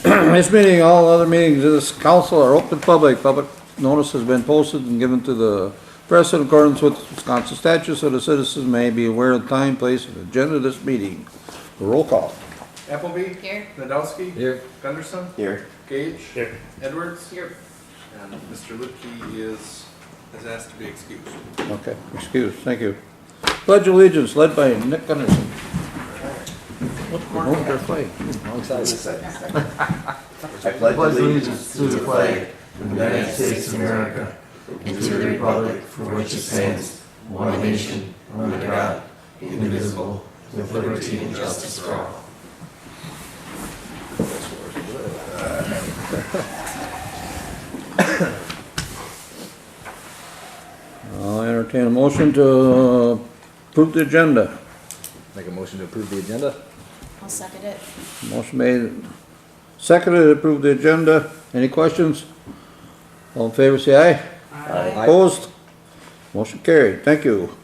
This meeting, all other meetings of this council are open to public. Public notice has been posted and given to the press in accordance with Wisconsin statutes, so the citizens may be aware of the time, place, and agenda of this meeting. Roll call. Appleby? Here. Nadowski? Here. Gunderson? Here. Gage? Here. Edwards? Here. And Mr. Lipke is asked to be excused. Okay, excuse, thank you. Pledge of allegiance led by Nick Gunderson. Hold their flag. I pledge allegiance to the flag of the United States of America and to the republic for which it stands, one nation, under God, indivisible, with liberty and justice for all. I'll entertain a motion to approve the agenda. Make a motion to approve the agenda? I'll second it. Motion made, seconded, to approve the agenda. Any questions? All in favor, say aye. Aye. Opposed? Motion carried. Thank you.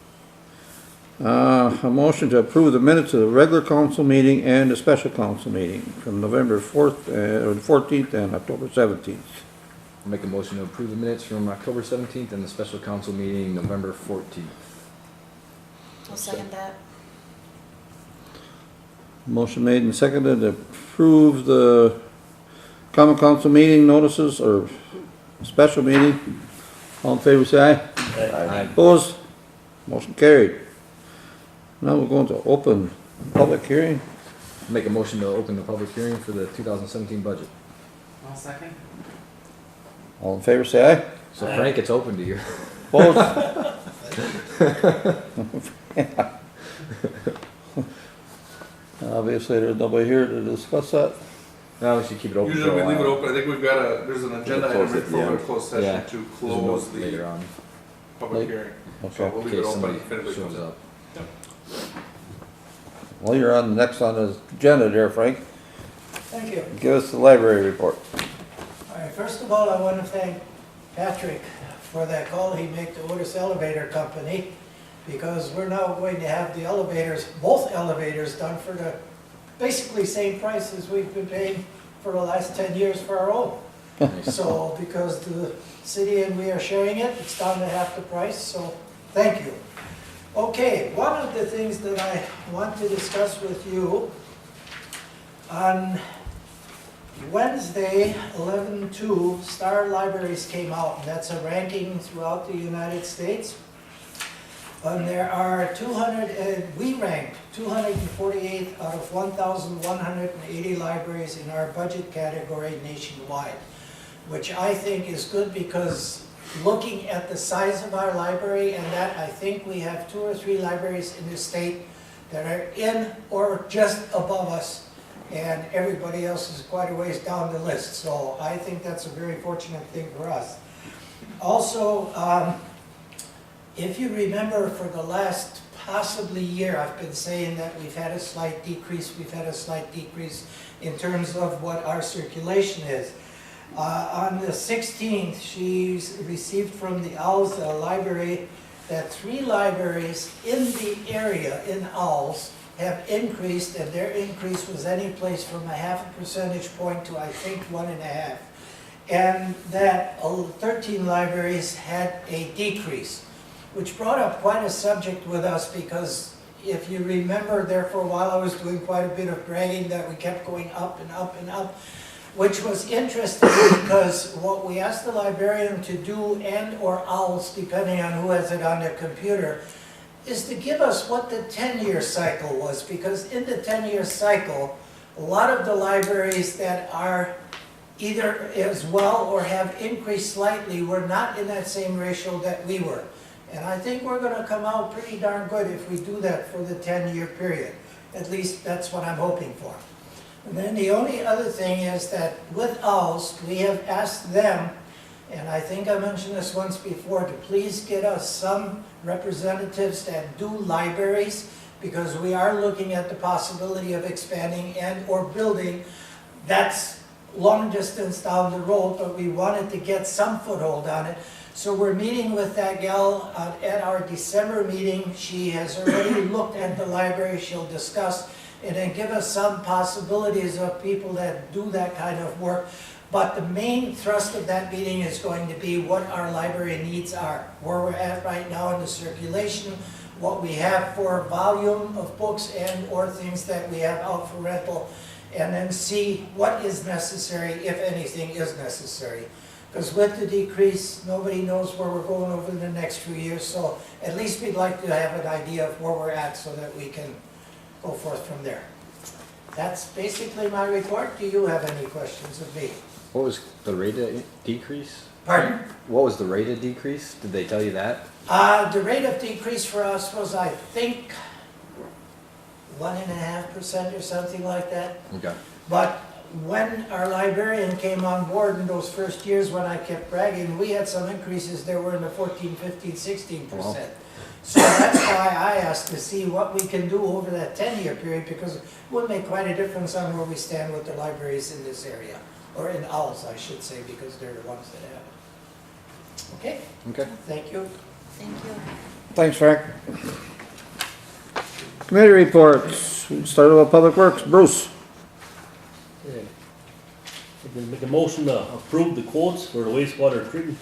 A motion to approve the minutes of the regular council meeting and the special council meeting from November 4th, or the 14th and October 17th. Make a motion to approve the minutes from October 17th and the special council meeting November 14th. I'll second that. Motion made and seconded to approve the common council meeting notices or special meeting. All in favor, say aye. Aye. Opposed? Motion carried. Now we're going to open public hearing. Make a motion to open the public hearing for the 2017 budget. I'll second. All in favor, say aye. So Frank, it's open to you. Opposed? Obviously, there's nobody here to discuss that. No, we should keep it open for Usually a we leave it while. open. I think we've got there's an agenda We'll item close it at the for a end. closed Yeah. session to There's a close note the later on, public hearing. So Okay. we'll in leave it case open somebody if anybody shows comes in. up. Well, you're on next on the agenda there, Frank. Thank you. Give us the library report. All right, first of all, I want to thank Patrick for that call he made to Otis Elevator Company, because we're now going to have the elevators, both elevators, done for the basically same price as we've been paying for the last 10 years for our own. Nice. So, because the city and we are sharing it, it's down to half the price, so thank you. Okay, one of the things that I want to discuss with you, on Wednesday, 11/2, Star Libraries came out, and that's a ranking throughout the United States. And there are we ranked 248 out of 1,180 libraries in our budget category nationwide, which I think is good because looking at the size of our library and that, I think we have 2 or 3 libraries in the state that are in or just above us, and everybody else is quite a ways down the list. So I think that's a very fortunate thing for us. Also, if you remember, for the last possibly year, I've been saying that we've had a slight decrease in terms of what our circulation is. On the 16th, she's received from the Owls Library that 3 libraries in the area, in Owls, have increased, and their increase was any place from a 0.5 percentage point to, I think, 1.5. And that 13 libraries had a decrease, which brought up quite a subject with us, because if you remember there for a while I was doing quite a bit of bragging that we kept going up and up and up, which was interesting because what we asked the librarian to do, and or Owls, depending on who has it on their computer, is to give us what the 10-year cycle was, because in the 10-year cycle, a lot of the libraries that are either as well or have increased slightly were not in that same ratio that we were. And I think we're going to come out pretty darn good if we do that for the 10-year period. At least that's what I'm hoping for. And then the only other thing is that with Owls, we have asked them, and I think I mentioned this once before, to please get us some representatives that do libraries, because we are looking at the possibility of expanding and or building. That's long distance down the road, but we wanted to get some foothold on it. So we're meeting with that gal at our December meeting. She has already looked at the library. She'll discuss and then give us some possibilities of people that do that kind of work. But the main thrust of that meeting is going to be what our library needs are, where we're at right now in the circulation, what we have for volume of books and or things that we have out for rental, and then see what is necessary, if anything is necessary. Because with the decrease, nobody knows where we're going over the next few years, so at least we'd like to have an idea of where we're at so that we can go forth from there. That's basically my report. Do you have any questions of me? What was the rate of decrease? Pardon? What was the rate of decrease? Did they tell you that? The rate of decrease for us was, I think, 1.5% or something like that. Okay. But when our librarian came on board in those first years when I kept bragging, we had some increases that were in the 14, 15, 16%. Wow. So that's why I asked to see what we can do over that 10-year period, because it would make quite a difference on where we stand with the libraries in this area. Or in owls, I should say, because they're the ones that have it. Okay, Okay. thank you. Thank you. Thanks, Frank. Committee reports. We started with Public Works. Bruce. Okay. I can make a motion to approve the quotes for the wastewater treatment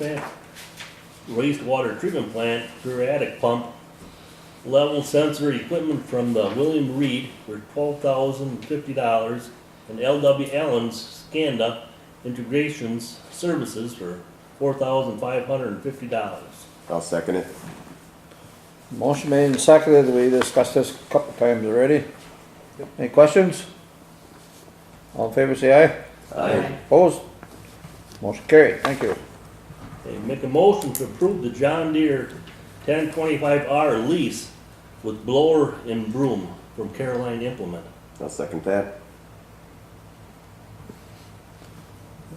plant periodic pump level sensor equipment from the William Reed for $12,050 and L.W. Allen's Scanda Integrations Services for $4,550. I'll second it. Motion made and seconded. We discussed this a couple times already. Any questions? All in favor, say aye. Aye. Opposed? Motion carried. Thank you. Okay, make a motion to approve the John Deere 1025R lease with blower and broom from Caroline Implement. I'll second that.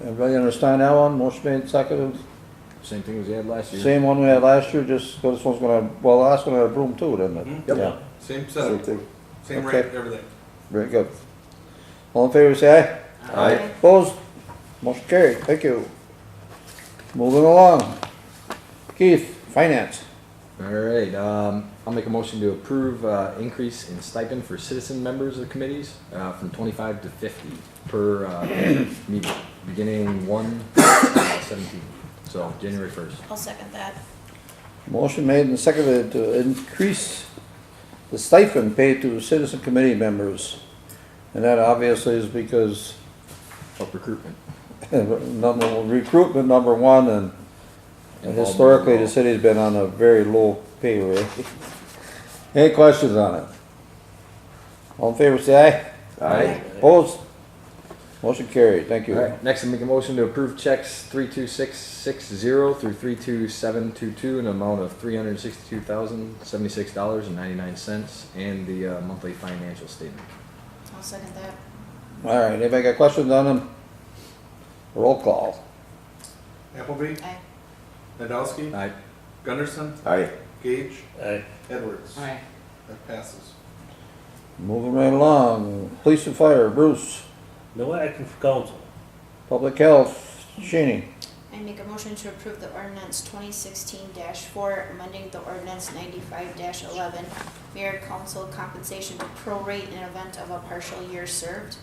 Everybody understand that one? Motion made and seconded. Same thing as we had last year. Same one we had last year, just this one's gonna, well, the last one had a broom too, didn't it? Mhm. Yep. Yeah. Same Same setup, thing. same Okay. rate, everything. Very good. All in favor, say aye. Aye. Opposed? Motion carried. Thank you. Moving along. Keith, Finance. All right, I'll make a motion to approve, increase in stipend for citizen members of committees, from 25 to 50 per, meeting, beginning 1/17, so January 1st. I'll second that. Motion made and seconded to increase the stipend paid to citizen committee members. And that obviously is because Of recruitment. recruitment number one, and historically the city's been on a very low pay rate. Any questions on it? All in favor, say aye. Aye. Opposed? Motion carried. Thank All you. right, next I make a motion to approve checks 32660 through 32722 in an amount of $362,076.99 and the monthly financial statement. I'll second that. All right, anybody got questions on them? Roll call. Appleby, Aye. Nadowski, Aye. Gunderson, Aye. Gage, Aye. Edwards. Aye. That passes. Moving right along. Police and Fire, Bruce. No action for council. Public Health, Shaney. I make a motion to approve the ordinance 2016-4, amending the ordinance 95-11, mayor council compensation to prorate in event of a partial year served.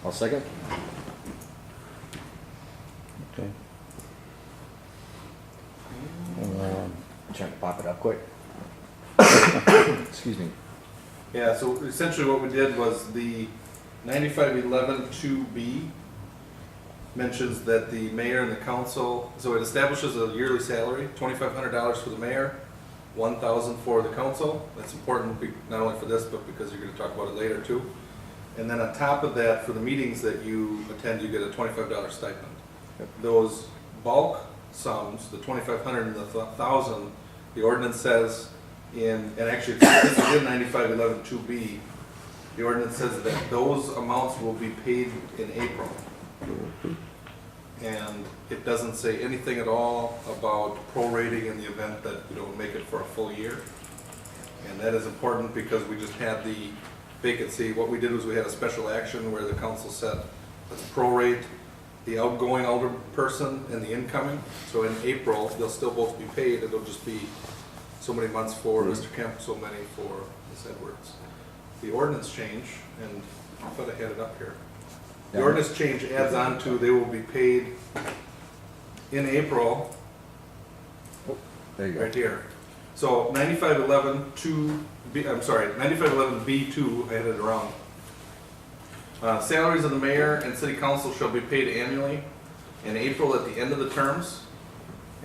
I'll second. Okay. I'm trying to pop it up quick. Excuse me. Yeah, so essentially what we did was the 9511-2B mentions that the mayor and the council, so it establishes a yearly salary, $2,500 for the mayor, $1,000 for the council. That's important not only for this, but because you're going to talk about it later too. And then on top of that, for the meetings that you attend, you get a $25 stipend. Yep. Those bulk sums, the 2,500 and the 1,000, the ordinance says and actually this is in 9511-2B, the ordinance says that those amounts will be paid in April. And it doesn't say anything at all about prorating in the event that we don't make it for a full year. And that is important because we just had the vacancy. What we did was we had a special action where the council said, let's prorate the outgoing alder person and the incoming. So in April, they'll still both be paid. It'll just be so many months for Mr. Kemp, so many for Ms. Edwards. the ordinance change, and I thought I had it up here. The Yeah. ordinance change adds on to, they will be paid in April, There you go. right here. So 9511 B2, I had it wrong. Salaries of the mayor and city council shall be paid annually in April at the end of the terms.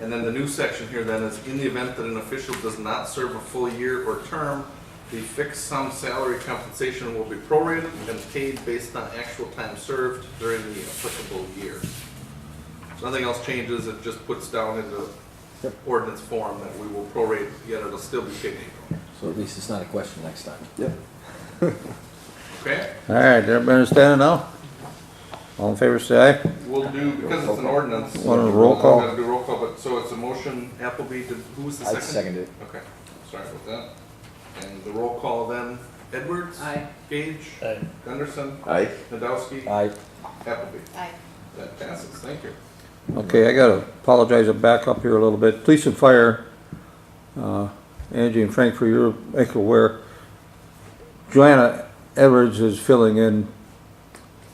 And then the new section here then is, in the event that an official does not serve a full year or term, the fixed sum salary compensation will be prorated and paid based on actual time served during the applicable year. So nothing else changes, it just puts down into Yep. ordinance form that we will prorate, yet it'll still be paid in April. So at least it's not a question next time. Yep. Okay? All right, everybody understand it now? All in favor, say aye. We'll do, because it's an ordinance. Want a roll call? We're gonna do roll call, but, so it's a motion, Appleby, who was the I second? second it. Okay, sorry about that. And the roll call then, Edwards? Aye. Gage? Aye. Gunderson? Aye. Nadowski? Aye. Appleby? Aye. That passes, thank you. Okay, I gotta apologize, I'll back up here a little bit. Police and fire, Angie and Frank, for your make aware, Joanna Edwards is filling in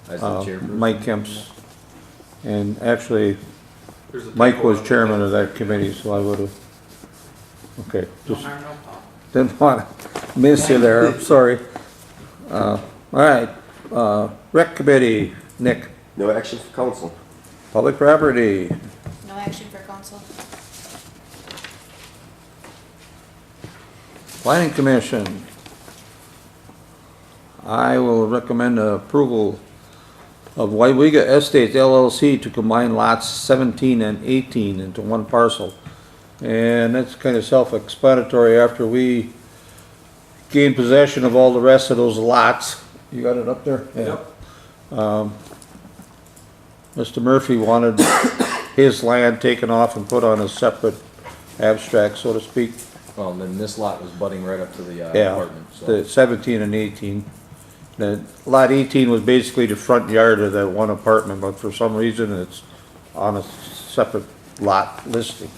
As the chairperson. Mike Kemp's. And actually, There's a Mike typo was on chairman the- of that committee, so I would've, okay, No just harm, no foul. didn't wanna miss you there, I'm sorry. All right, rec committee, Nick, No action for council. public property, No action for council. planning commission. I will recommend approval of Weyauwega Estates LLC to combine lots 17 and 18 into one parcel. And that's kind of self-explanatory after we gain possession of all the rest of those lots. You got it up there? Yep. Mr. Murphy wanted his land taken off and put on a separate abstract, so to speak. Well, and then this lot was butting right up to the Yeah, apartment, so. the 17 and 18. The lot 18 was basically the front yard of that one apartment, but for some reason it's on a separate lot listing.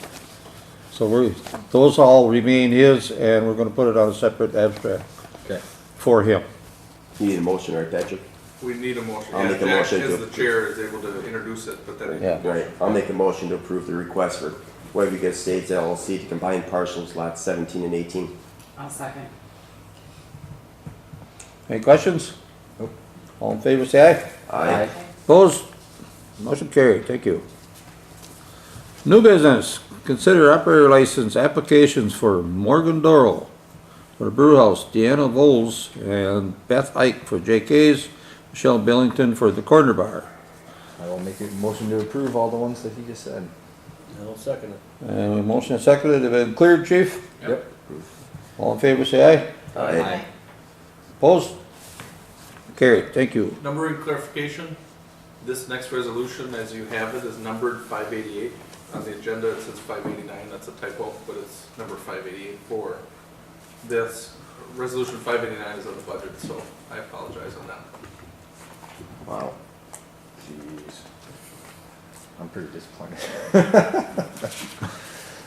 So those all remain his, and we're gonna put it on a separate abstract Okay. for him. You need a motion, right, Patrick? We need a motion. I'll Yeah, make a Jack, motion to as the approve. chair, is able to introduce it, but then. Yeah. Right, I'll make a motion to approve the request for Weyauwega Estates LLC to combine parcels lots 17 and 18. I'll second. Any questions? Nope. All in favor, say aye. Aye. Opposed? Motion carried, thank you. New business, consider operator license applications for Morgan Doral for the brew house, Deanna Voles and Beth Ike for JK's, Michelle Billington for the corner bar. I will make a motion to approve all the ones that he just said. I'll second it. And a motion and seconded, have been cleared, chief? Yep. All in favor, say aye. Aye. Opposed? Carried, thank you. Numbering clarification, this next resolution, as you have it, is numbered 588. On the agenda, it says 589, that's a typo, but it's number 588 for this. Resolution 589 is on the budget, so I apologize on that. Wow. Jeez. I'm pretty disappointed.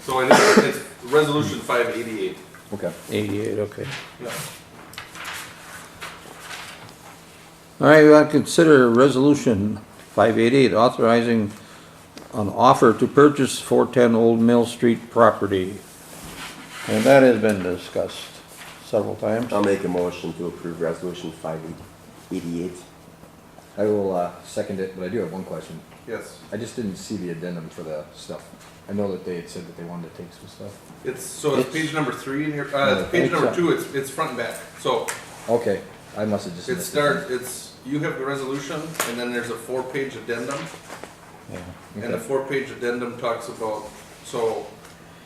So it's resolution 588. Okay. 88, okay. Yeah. All right, we want to consider resolution 588 authorizing an offer to purchase 410 Old Mill Street property. And that has been discussed several times. I'll make a motion to approve resolution 588. I will second it, but I do have one question. Yes. I just didn't see the addendum for the stuff. I know that they had said that they wanted to take some stuff. It's page number 3 in your, Yeah, page number thanks, 2, it's front and back. So Okay, I must have just it missed starts, you have the resolution, and then there's a 4-page addendum. Yeah. And the Okay. 4-page addendum talks about, so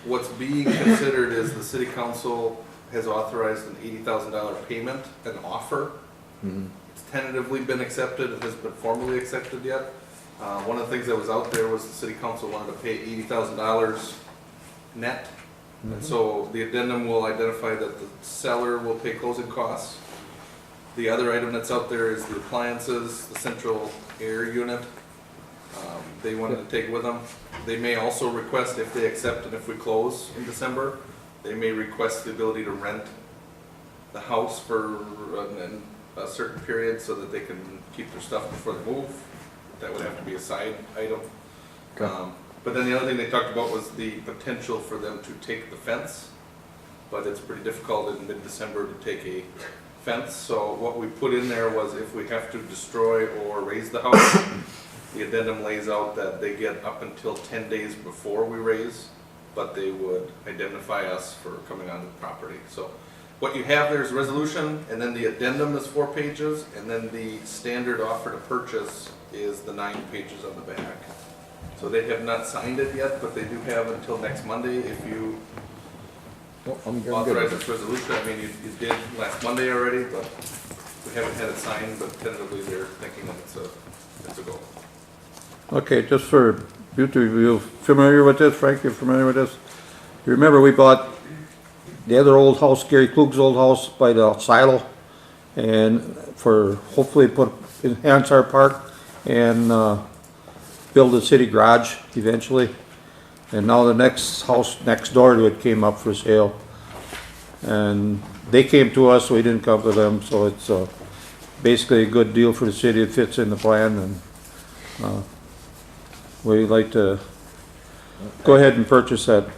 what's being considered is the city council has authorized an $80,000 payment, an offer. Mhm. It's tentatively been accepted, it hasn't been formally accepted yet. One of the things that was out there was the city council wanted to pay $80,000 net. And so the addendum will identify that the seller will pay closing costs. The other item that's out there is the appliances, the central air unit. They wanted to take with them. They may also request, if they accept and if we close in December, they may request the ability to rent the house for a certain period so that they can keep their stuff before they move. That would have to be a side item. Okay. But then the other thing they talked about was the potential for them to take the fence, but it's pretty difficult in mid-December to take a fence. So what we put in there was if we have to destroy or raise the house, the addendum lays out that they get up until 10 days before we raise, but they would identify us for coming onto the property. So what you have there is a resolution, and then the addendum is 4 pages, and then the standard offer to purchase is the 9 pages on the back. So they have not signed it yet, but they do have until next Monday if you Nope, I'm good. authorize this resolution. I mean, you did last Monday already, but we haven't had it signed, but tentatively they're thinking that it's a go. Okay, just for you two, you familiar with this? Frank, you familiar with this? You remember we bought the other old house, Gary Klug's old house by the silo? And for hopefully enhance our park and, build a city garage eventually. And now the next house next door to it came up for sale. And they came to us, we didn't come to them, so it's, basically a good deal for the city. It fits in the plan, and, we'd like to go ahead and purchase that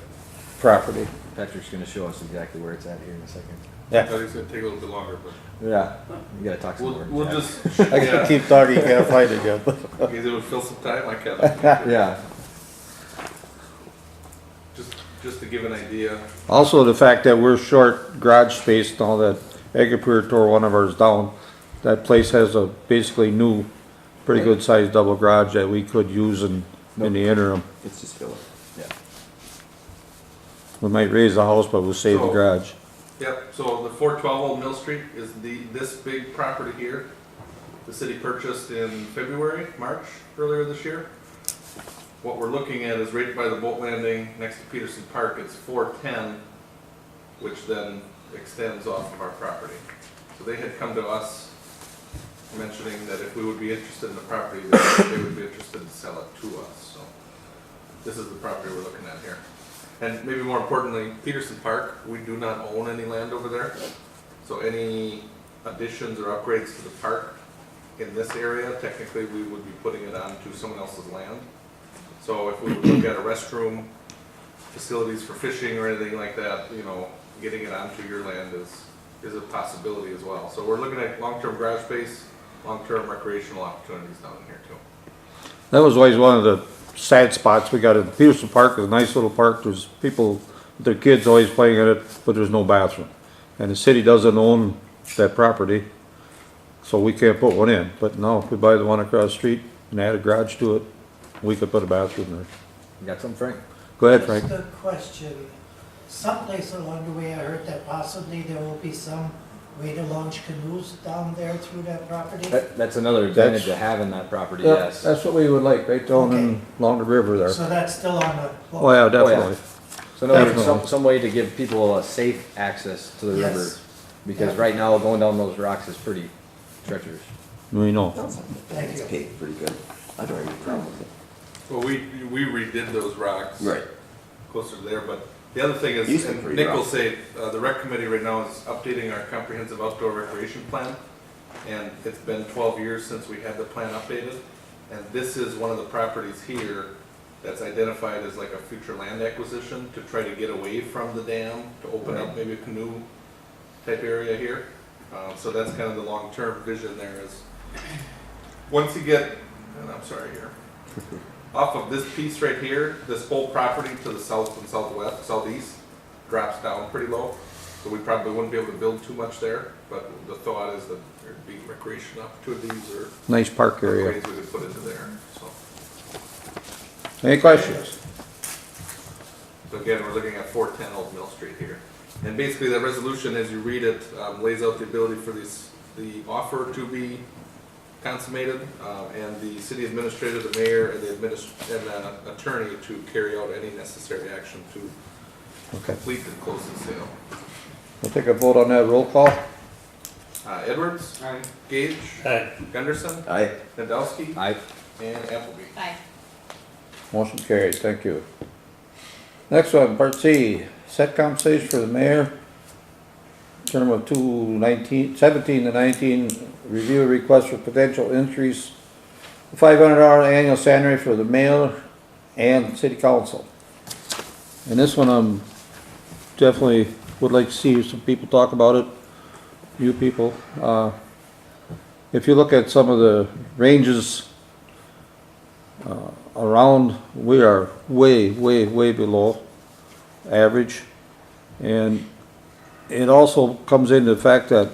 property. Patrick's gonna show us exactly where it's at here in a second. I thought it's gonna take a little bit longer, but Yeah, you gotta talk some more. we'll just, I yeah, gotta keep talking, can't find it yet. okay, it would fill some time, I can. Yeah, Just to give an idea, Also, the fact that we're short garage space and all that, Egapur tore one of ours down. That place has a basically new, pretty good sized double garage that we could use in the interim. It's just filler. We might raise the house, but we'll save the So- garage. yep, so the 412 Old Mill Street is this big property here. The city purchased in February, March, earlier this year. What we're looking at is right by the boat landing next to Peterson Park, it's 410, which then extends off of our property. So they had come to us mentioning that if we would be interested in the property, that they would be interested to sell it to us, so. This is the property we're looking at here. And maybe more importantly, Peterson Park, we do not own any land over there. So any additions or upgrades to the park in this area, technically we would be putting it onto someone else's land. So if we would look at a restroom, facilities for fishing or anything like that, you know, getting it onto your land is a possibility as well. So we're looking at long-term garage space, long-term recreational opportunities down in here too. That was always one of the sad spots we got in Peterson Park. Is a nice little park. There's people with their kids always playing in it, but there's no bathroom. And the city doesn't own that property, so we can't put one in. But now if we buy the one across the street and add a garage to it, we could put a bathroom there. you got something, Frank? Go ahead, Frank. Just a question. Someplace along the way, I heard that possibly there will be some way to launch canoes down there through that property. That's another advantage of having that property, Yeah, yes. that's what we would like, right down Okay. along the river there. So that's still on the. Oh, yeah, definitely. So in other words, Definitely. some way to give people a safe access to the Yes. river. Because Yeah. right now, going down those rocks is pretty treacherous. We know. Thank It's you. paved pretty good. I don't have any problem with it. Well, we redid those rocks. Right. Closer to there, but the other thing is, Used to be and pretty Nick will rough. say, the rec committee right now is updating our comprehensive outdoor recreation plan. And it's been 12 years since we had the plan updated. And this is one of the properties here that's identified as like a future land acquisition to try to get away from the dam, to open up maybe a canoe type area here. So that's kind of the long-term vision there is, once you get, and I'm sorry here, off of this piece right here, this whole property to the south and southwest, southeast, drops down pretty low. So we probably wouldn't be able to build too much there, but the thought is that there'd be recreation opportunities or Nice park area. upgrades we could put into there, so. Any questions? So again, we're looking at 410 Old Mill Street here. And basically that resolution, as you read it, lays out the ability for the offer to be consummated, and the city administrator, the mayor, and the attorney to carry out any necessary action to Okay. complete and close the sale. We'll take a vote on that. Roll call. Edwards? Gage? Aye. Gunderson? Aye. Nadowski? I, And Appleby. Aye. Motion carries. Thank you. Next one, part C, set compensation for the mayor term of 17 to 19, review a request for potential increase, $500 annual salary for the mayor and city council. And this one, definitely would like to see some people talk about it, you people. If you look at some of the ranges, around, we are way below average. And it also comes into the fact that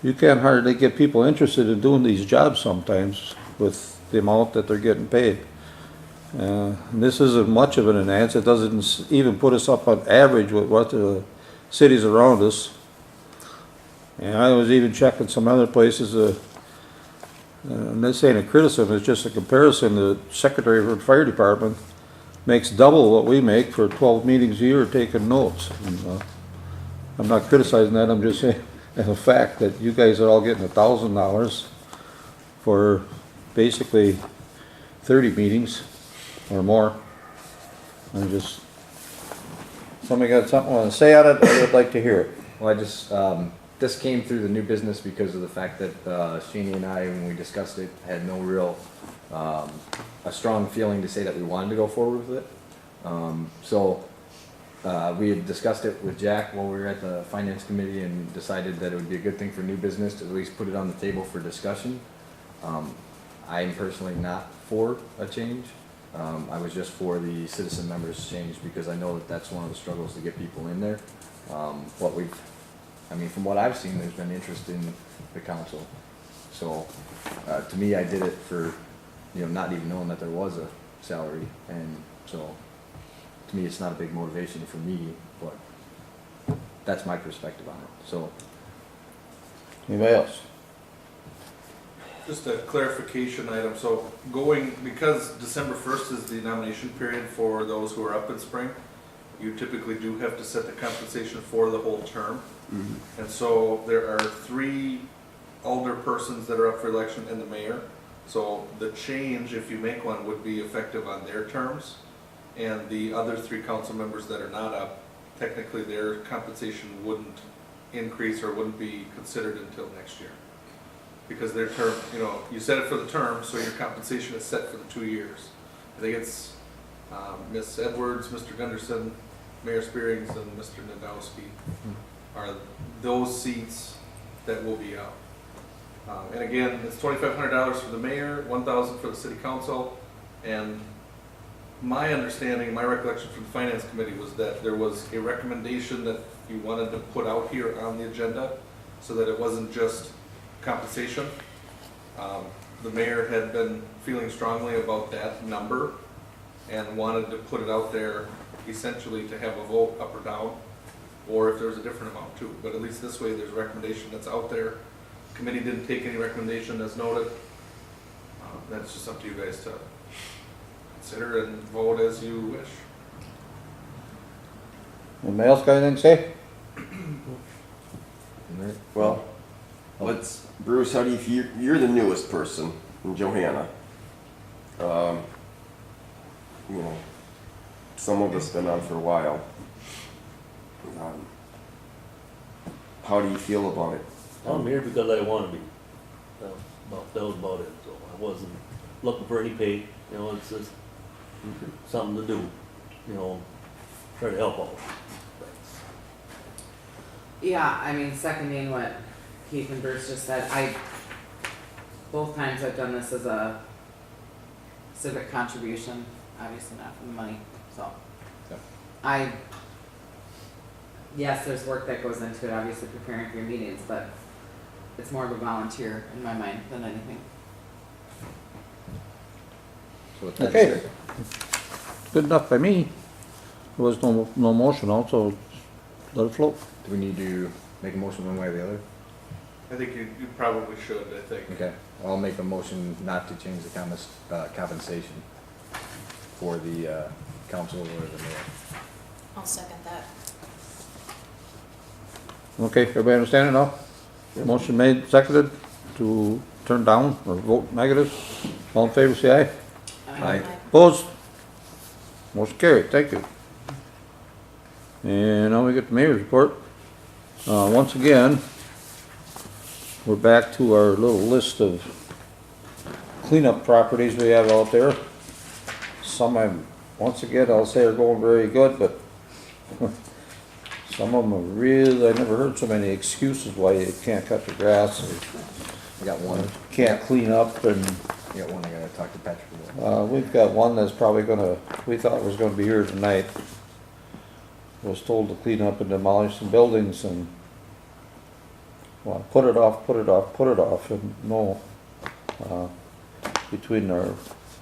you can't hardly get people interested in doing these jobs sometimes with the amount that they're getting paid. This isn't much of an enhance. It doesn't even put us up on average with what the cities around us. And I was even checking some other places, and this ain't a criticism, it's just a comparison. The secretary for the fire department makes double what we make for 12 meetings a year taking notes. And, I'm not criticizing that, I'm just saying as a fact that you guys are all getting $1,000 for basically 30 meetings or more. I'm just, somebody got something to say on it, I would like to hear it. Well, I just, this came through the new business because of the fact that Sheenie and I, when we discussed it, had no real, a strong feeling to say that we wanted to go forward with it. We had discussed it with Jack while we were at the finance committee and decided that it would be a good thing for new business to at least put it on the table for discussion. I'm personally not for a change. I was just for the citizen members change because I know that that's one of the struggles to get people in there. From what I've seen, there's been interest in the council. So, to me, I did it for, not even knowing that there was a salary. And so, to me, it's not a big motivation for me, but that's my perspective on it. So, Anybody else? Just a clarification item, so because December 1st is the nomination period for those who are up in spring, you typically do have to set the compensation for the whole term. And so there are 3 older persons that are up for election and the mayor. So the change, if you make one, would be effective on their terms. And the other 3 council members that are not up, technically their compensation wouldn't increase or wouldn't be considered until next year. Because their term, you set it for the term, so your compensation is set for the 2 years. I think it's Ms. Edwards, Mr. Gunderson, Mayor Spearings, and Mr. Nadowski are those seats that will be out. And again, it's $2,500 for the mayor, $1,000 for the city council, and my understanding, my recollection from the finance committee was that there was a recommendation that you wanted to put out here on the agenda so that it wasn't just compensation. The mayor had been feeling strongly about that number and wanted to put it out there essentially to have a vote up or down, or if there's a different amount too. But at least this way there's a recommendation that's out there. Committee didn't take any recommendation as noted. That's just up to you guys to consider and vote as you wish. Anybody else got anything to say? Well, Bruce, how do you feel? You're the newest person in Johanna. Some of us been on for a while. How do you feel about it? I'm here because I want to be. That was about it. So I wasn't looking for any pay. It's just something to do. Try to help out. Yeah, seconding what Keith and Bruce just said, both times I've done this as a civic contribution, obviously not for the money, so. Yep. Yes, there's work that goes into it, obviously preparing for your meetings, but it's more of a volunteer in my mind than anything. so with that Okay. said, Good enough by me. There was no motion also, let it float. do we need to make a motion one way or the other? I think you probably should, I think. Okay, I'll make a motion not to change the compensation for the council or the mayor. I'll second that. Okay, everybody understand it now? Motion made, seconded to turn down or vote negative. All in favor, say aye. Aye. Opposed? Motion carried, thank you. And now we get the mayor's report. Once again, we're back to our little list of cleanup properties we have out there. Some once again, I'll say are going very good, but some of them are really, I never heard so many excuses why you can't cut the grass or I got one, can't clean up, and I got one I gotta talk to Patrick about. we've got one that's probably we thought was gonna be here tonight. Was told to clean up and demolish some buildings, and well, put it off, and no, between our,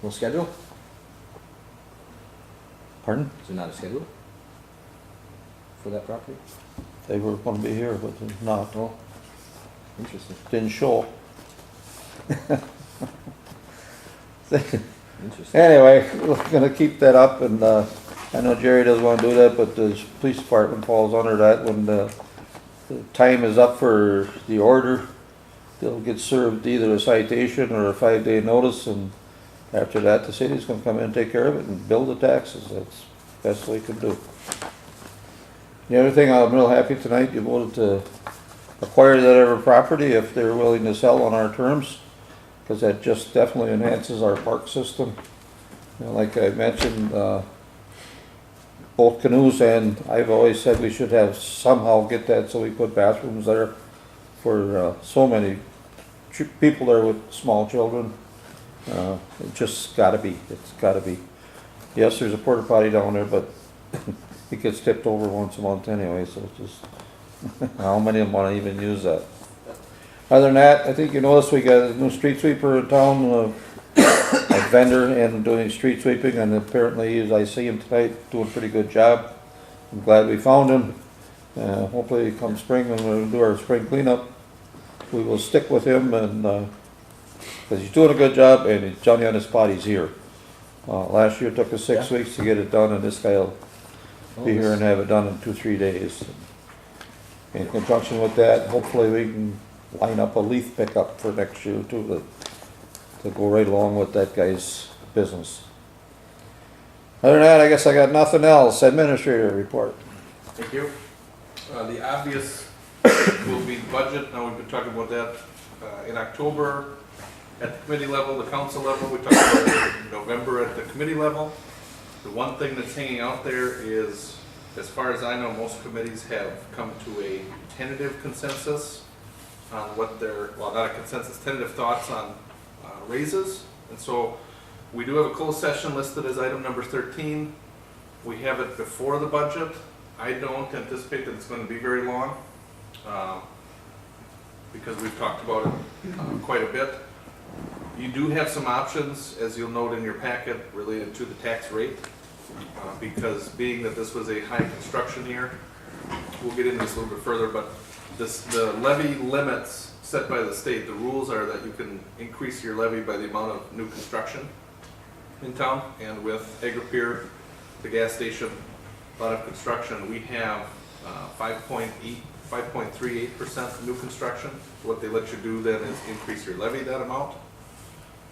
No schedule? pardon? Is there not a schedule? For that property? They were gonna be here, but they're not, Oh, interesting, didn't show. interesting. Anyway, we're gonna keep that up, and, I know Jerry doesn't wanna do that, but the police department falls under that. When the time is up for the order, they'll get served either a citation or a 5-day notice, and after that, the city's gonna come in and take care of it and bill the taxes. That's the best we can do. The other thing, I'm real happy tonight, you voted to acquire that other property if they're willing to sell on our terms, because that just definitely enhances our park system. You know, like I mentioned, both canoes, and I've always said we should have somehow get that so we put bathrooms there for so many people there with small children. It just gotta be, it's gotta be. Yes, there's a porta potty down there, but it gets tipped over once a month anyway, so it's just, how many of them wanna even use that? Other than that, I think you noticed we got a new street sweeper in town, a vendor, and doing street sweeping, and apparently, as I see him tonight, doing a pretty good job. I'm glad we found him. Hopefully come spring, when we do our spring cleanup, we will stick with him, and, cause he's doing a good job, and he's Johnny on the spot, he's here. Last year it took us 6 weeks to get it done, and this guy'll be here and have it done in 2-3 days. In conjunction with that, hopefully we can line up a leaf pickup for next year too, to go right along with that guy's business. Other than that, I guess I got nothing else. Administrator report. Thank you. The obvious will be the budget. Now, we've been talking about that in October at the committee level, the council level. We talked about it in November at the committee level. The one thing that's hanging out there is, as far as I know, most committees have come to a tentative consensus on what their, well, not a consensus, tentative thoughts on raises. And so we do have a closed session listed as item number 13. We have it before the budget. I don't anticipate that it's going to be very long because we've talked about it quite a bit. You do have some options, as you'll note in your packet, related to the tax rate because being that this was a high construction year, we'll get into this a little bit further, but the levy limits set by the state, the rules are that you can increase your levy by the amount of new construction in town, and with Agri-Pier, the gas station, a lot of construction, we have 5.38% new construction. What they let you do then is increase your levy that amount.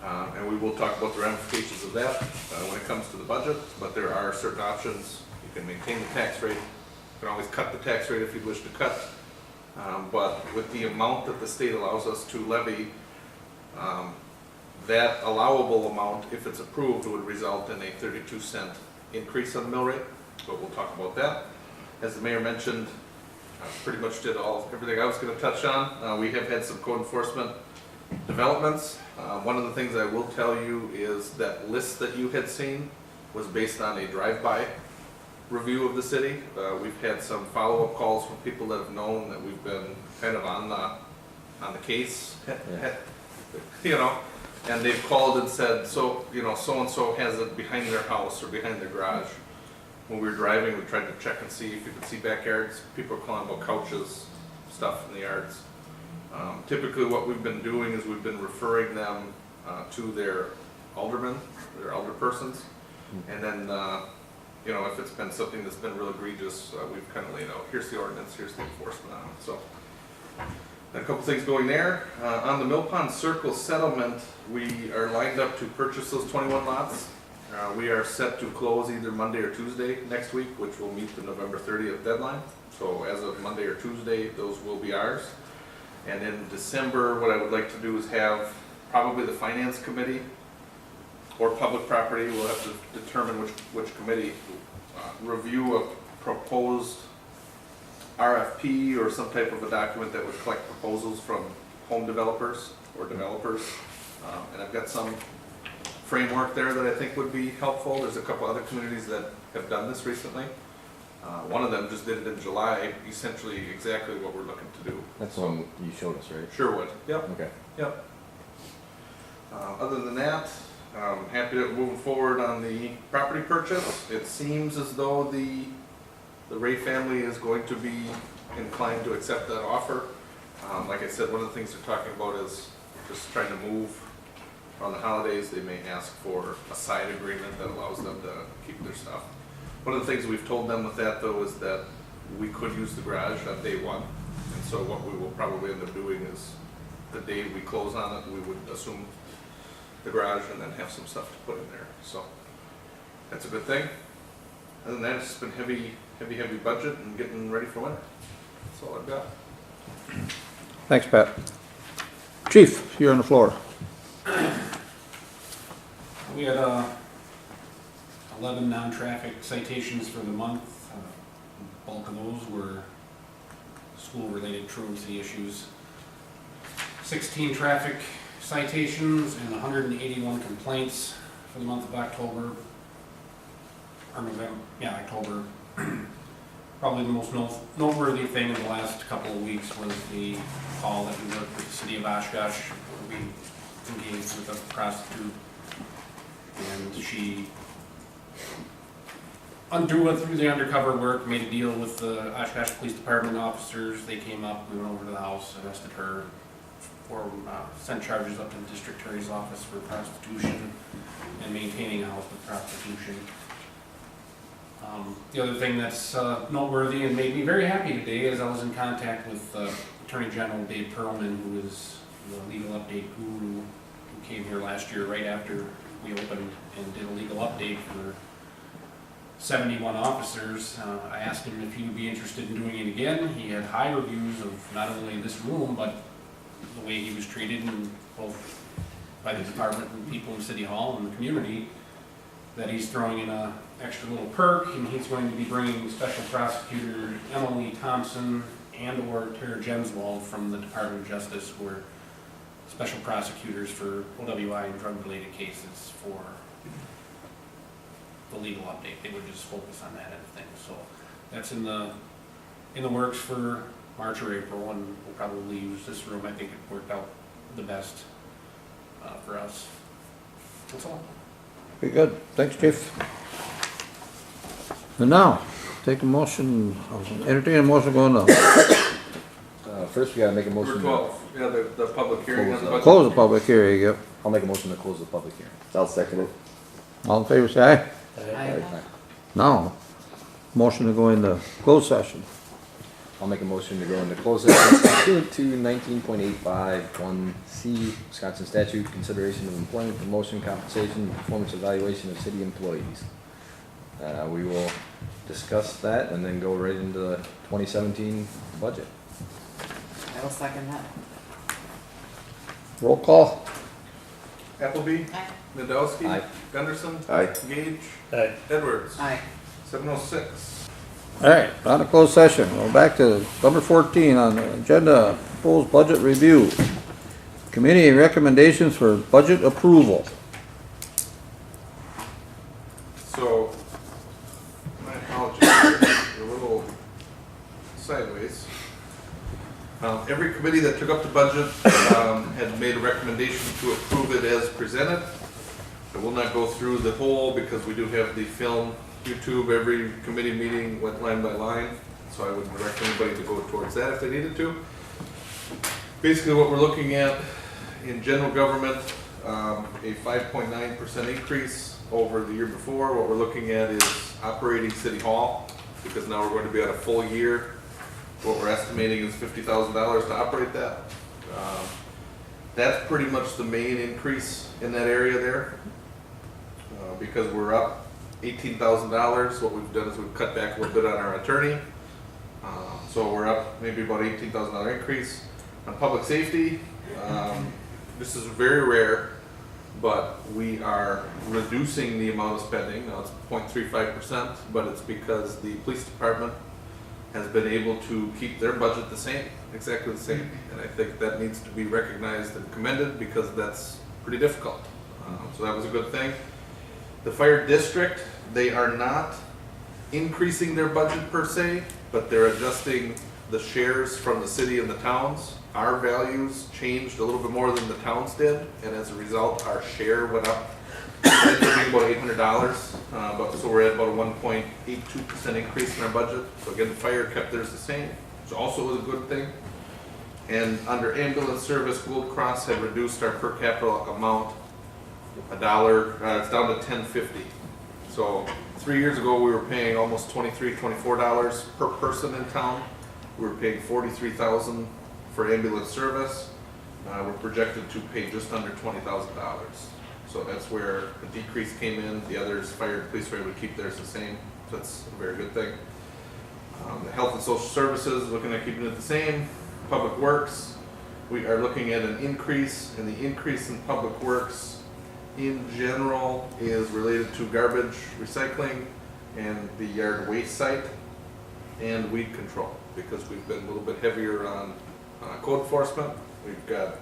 And we will talk about the ramifications of that when it comes to the budget, but there are certain options. You can maintain the tax rate. You can always cut the tax rate if you wish to cut. But with the amount that the state allows us to levy, that allowable amount, if it's approved, would result in a 32-cent increase on the mill rate, but we'll talk about that. As the mayor mentioned, pretty much did everything I was going to touch on. We have had some code enforcement developments. One of the things I will tell you is that list that you had seen was based on a drive-by review of the city. We've had some follow-up calls from people that have known that we've been kind of on the case, you know, and they've called and said, so, you know, so-and-so has it behind their house or behind their garage. When we were driving, we tried to check and see if you could see backyards. People are calling about couches, stuff in the yards. Typically what we've been doing is we've been referring them to their aldermen, their alderpersons, and then, you know, if it's been something that's been real egregious, we've kind of laid out, here's the ordinance, here's the enforcement on it. So, a couple things going there. On the Mill Pond Circle settlement, we are lined up to purchase those 21 lots. We are set to close either Monday or Tuesday next week, which will meet the November 30th deadline. So as of Monday or Tuesday, those will be ours. And in December, what I would like to do is have probably the finance committee or public property, we'll have to determine which committee, review a proposed RFP or some type of a document that would collect proposals from home developers or developers. And I've got some framework there that I think would be helpful. There's a couple other communities that have done this recently. One of them just did it in July, essentially exactly what we're looking to do. That's the one you showed us, right? Sherwood, yep, Okay. yep. Other than that, I'm happy that we're moving forward on the property purchase. It seems as though the Ray family is going to be inclined to accept that offer. Like I said, one of the things they're talking about is just trying to move on the holidays. They may ask for a side agreement that allows them to keep their stuff. One of the things we've told them with that though is that we could use the garage on day one. And so what we will probably end up doing is the day we close on it, we would assume the garage and then have some stuff to put in there. So that's a good thing. Other than that, it's been heavy budget and getting ready for winter. That's all I've got. Thanks, Pat. Chief, you're on the floor. We had 11 non-traffic citations for the month. Bulk of those were school-related truancy issues. 16 traffic citations and 181 complaints for the month of October. Or November, yeah, October. Probably the most noteworthy thing in the last couple of weeks was the call that we worked with the city of Oshkosh. We engaged with a prostitute, and she through the undercover work, made a deal with the Oshkosh Police Department officers. They came up, we went over to the house, arrested her, sent charges up to the district attorney's office for prostitution and maintaining a house with prostitution. The other thing that's noteworthy and made me very happy today is I was in contact with Attorney General Dave Perlman, who is the legal update guru, who came here last year right after we opened and did a legal update for 71 officers. I asked him if he would be interested in doing it again. He had high reviews of not only this room, but the way he was treated, and both by the department and people in City Hall and the community, that he's throwing in a extra little perk, and he's going to be bringing Special Prosecutor Emily Thompson and or Tara Jenswald from the Department of Justice, who are special prosecutors for OWI and drug-related cases for the legal update. They would just focus on that end of things. So that's in the works for March or April, and we'll probably use this room. I think it worked out the best for us. That's all. Very good. Thanks, Chief. And now, take a motion, entertain a motion going to First, we gotta make a motion. Number 12, yeah, the public hearing on the budget. close the public hearing, yep. I'll make a motion to close the public hearing. I'll second it. All in favor, say aye. I, Now, motion to go into closed session. I'll make a motion to go into closed session pursuant to 19.851C Wisconsin statute, consideration of employment, promotion, compensation, performance evaluation of city employees. We will discuss that and then go right into the 2017 budget. I will second that. Roll call. Appleby, Aye. Nadowski, Aye. Gunderson, Aye. Gage, Aye. Edwards. Aye. 7:06. All right, on to closed session. We're back to number 14 on the agenda, proposed budget review. Committee recommendations for budget approval. So, my apologies, a little sideways. Every committee that took up the budget had made a recommendation to approve it as presented. I will not go through the whole because we do have the film, YouTube, every committee meeting went line by line. So I would direct anybody to go towards that if they needed to. Basically what we're looking at in general government, a 5.9% increase over the year before. What we're looking at is operating City Hall, because now we're going to be at a full year. What we're estimating is $50,000 to operate that. That's pretty much the main increase in that area there. Because we're up $18,000, what we've done is we've cut back a little bit on our attorney. So we're up maybe about $18,000 increase. On public safety, this is very rare, but we are reducing the amount of spending. Now it's 0.35%, but it's because the police department has been able to keep their budget the same, exactly the same. And I think that needs to be recognized and commended because that's pretty difficult. So that was a good thing. The fire district, they are not increasing their budget per se, but they're adjusting the shares from the city and the towns. Our values changed a little bit more than the towns did, and as a result, our share went up. I think about $800, but so we're at about a 1.82% increase in our budget. So again, the fire kept theirs the same, which also was a good thing. And under ambulance service, Gold Cross had reduced our per capita amount $1. It's down to $10.50. So 3 years ago, we were paying almost $23, $24 per person in town. We were paying $43,000 for ambulance service. We're projected to pay just under $20,000. So that's where the decrease came in. The others, fire and police, would keep theirs the same. So that's a very good thing. The health and social services, looking at keeping it the same. Public works, we are looking at an increase, and the increase in public works in general is related to garbage recycling and the yard waste site and weed control, because we've been a little bit heavier on code enforcement. We've got,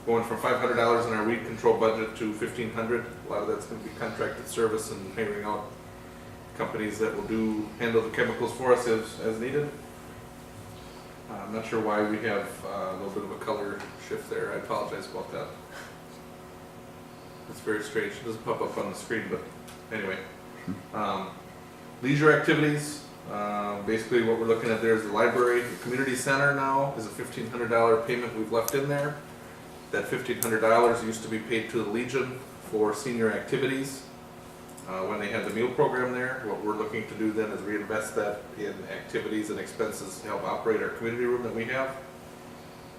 going from $500 in our weed control budget to $1,500. A lot of that's going to be contracted service and hiring out companies that will handle the chemicals for us as needed. I'm not sure why we have a little bit of a color shift there. I apologize about that. It's very strange. It doesn't pop up on the screen, but anyway. Leisure activities. Basically what we're looking at there is the library. The community center now is a $1,500 payment we've left in there. That $1,500 used to be paid to the Legion for senior activities when they had the meal program there. What we're looking to do then is reinvest that in activities and expenses to help operate our community room that we have.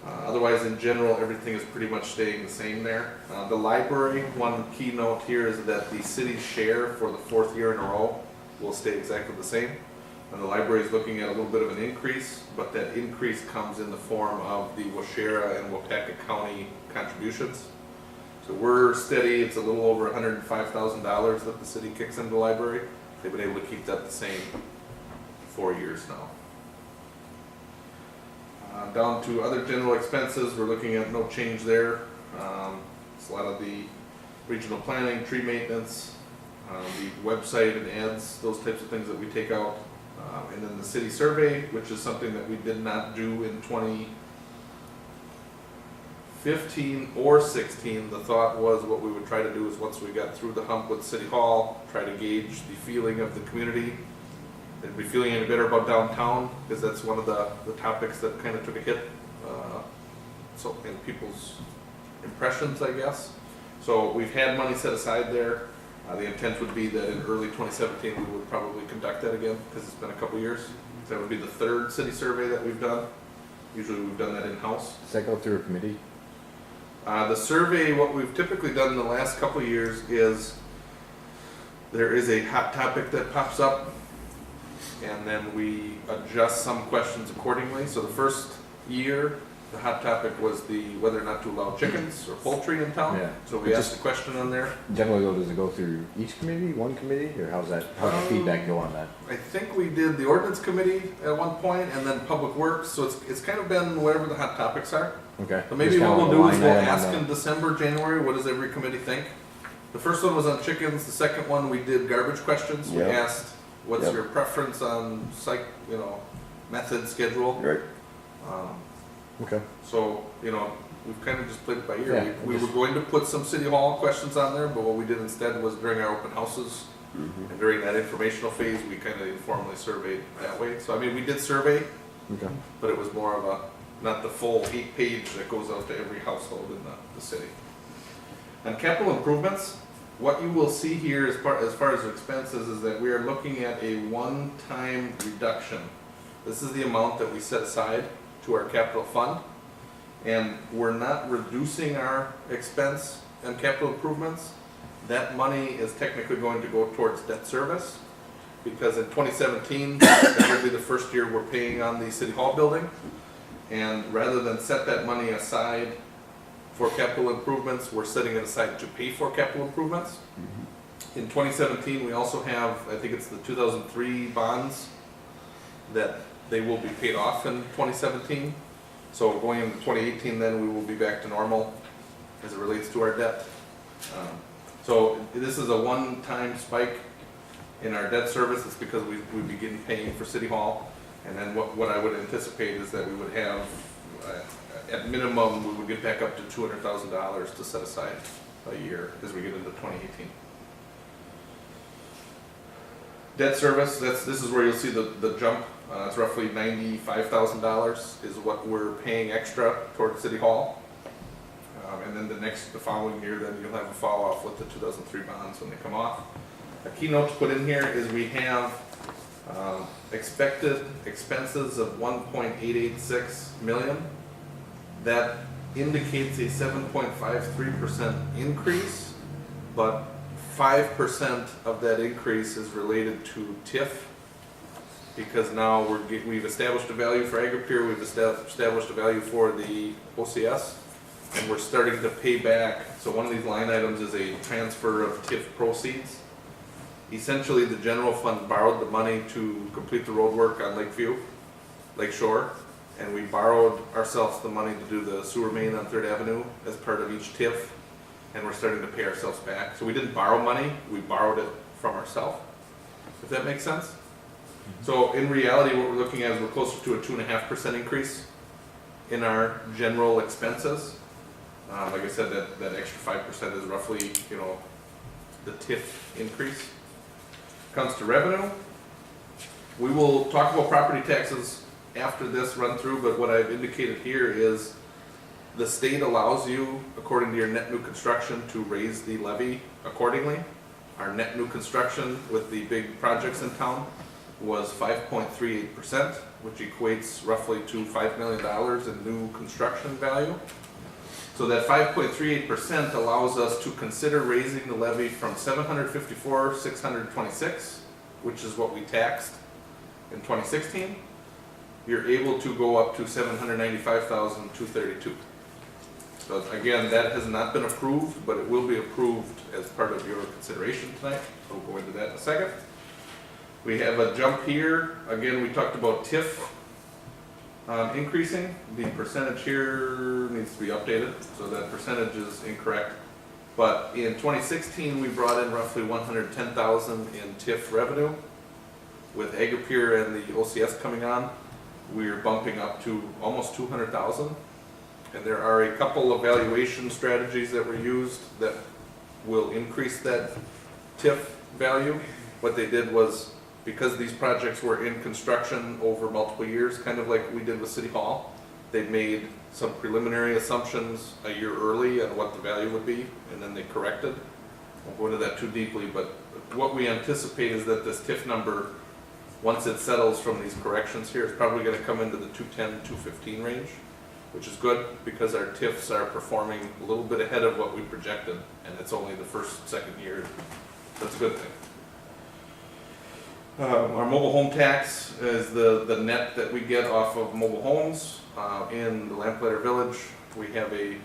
Otherwise, in general, everything is pretty much staying the same there. The library, one key note here is that the city's share for the 4th year in a row will stay exactly the same. And the library is looking at a little bit of an increase, but that increase comes in the form of the Weyauwega and Weyauwega County contributions. So we're steady. It's a little over $105,000 that the city kicks into the library. They've been able to keep that the same 4 years now. Down to other general expenses, we're looking at no change there. It's a lot of the regional planning, tree maintenance, the website and ads, those types of things that we take out. And then the city survey, which is something that we did not do in 2015 or 16. The thought was what we would try to do is once we got through the hump with City Hall, try to gauge the feeling of the community. They'd be feeling any better about downtown, because that's one of the topics that kind of took a hit so in people's impressions, I guess. So we've had money set aside there. The intent would be that in early 2017 we would probably conduct that again, because it's been a couple years. That would be the 3rd city survey that we've done. Usually we've done that in-house. Does that go through a committee? The survey, what we've typically done in the last couple of years is there is a hot topic that pops up, and then we adjust some questions accordingly. So the first year, the hot topic was whether or not to allow chickens or poultry in town. Yeah. So we asked a question on there. Generally, though, does it go through each committee, one committee, or how does the feedback go on that? I think we did the ordinance committee at one point, and then public works. So it's kind of been whatever the hot topics are. Okay. So maybe Just what kinda we'll do is line we'll item on ask the- in December, January, what does every committee think? The first one was on chickens. The second one we did garbage questions. We Yep. asked, what's Yep. your preference on method, schedule? Right. Okay. So, we've kind of just played it by ear. Yeah, We were going to put some city hall questions on there, but what we did instead was during our open houses and during that informational phase, we kind of informally surveyed that way. So, we did survey, Okay. but it was more of not the full 8-page that goes out to every household in the city. On capital improvements, what you will see here as far as expenses is that we are looking at a one-time reduction. This is the amount that we set aside to our capital fund, and we're not reducing our expense on capital improvements. That money is technically going to go towards debt service, because in 2017, that will be the first year we're paying on the City Hall building. And rather than set that money aside for capital improvements, we're setting it aside to pay for capital improvements. In 2017, we also have, I think it's the 2003 bonds that they will be paid off in 2017. So going into 2018, then we will be back to normal as it relates to our debt. So this is a one-time spike in our debt service. It's because we begin paying for City Hall. And then what I would anticipate is that we would have, at minimum, we would get back up to $200,000 to set aside a year as we get into 2018. Debt service, this is where you'll see the jump. It's roughly $95,000 is what we're paying extra towards City Hall. And then the following year, then you'll have a fall off with the 2003 bonds when they come off. A key note to put in here is we have expected expenses of 1.886 million. That indicates a 7.53% increase, but 5% of that increase is related to TIF, because now we've established a value for Agri-Peer, we've established a value for the OCS, and we're starting to pay back. So one of these line items is a transfer of TIF proceeds. Essentially, the general fund borrowed the money to complete the road work on Lake Shore, and we borrowed ourselves the money to do the sewer main on 3rd Avenue as part of each TIF, and we're starting to pay ourselves back. So we didn't borrow money, we borrowed it from ourselves, if that makes sense. So in reality, what we're looking at is we're closer to a 2.5% increase in our general expenses. Like I said, that extra 5% is roughly, the TIF increase. Comes to revenue, we will talk about property taxes after this run through, but what I've indicated here is the state allows you, according to your net new construction, to raise the levy accordingly. Our net new construction with the big projects in town was 5.38%, which equates roughly to $5 million in new construction value. So that 5.38% allows us to consider raising the levy from $754,626, which is what we taxed in 2016. You're able to go up to $795,232. So again, that has not been approved, but it will be approved as part of your consideration tonight. We'll go into that in a second. We have a jump here. Again, we talked about TIF increasing. The percentage here needs to be updated, so that percentage is incorrect. But in 2016, we brought in roughly $110,000 in TIF revenue. With Agri-Peer and the OCS coming on, we're bumping up to almost $200,000. And there are a couple of valuation strategies that were used that will increase that TIF value. What they did was, because these projects were in construction over multiple years, kind of like we did with City Hall, they made some preliminary assumptions a year early on what the value would be, and then they corrected. I won't go into that too deeply, but what we anticipate is that this TIF number, once it settles from these corrections here, is probably going to come into the 210, 215 range, which is good because our TIFs are performing a little bit ahead of what we projected, and it's only the second year. That's a good thing. Our mobile home tax is the net that we get off of mobile homes. In the Lamplighter Village, we have a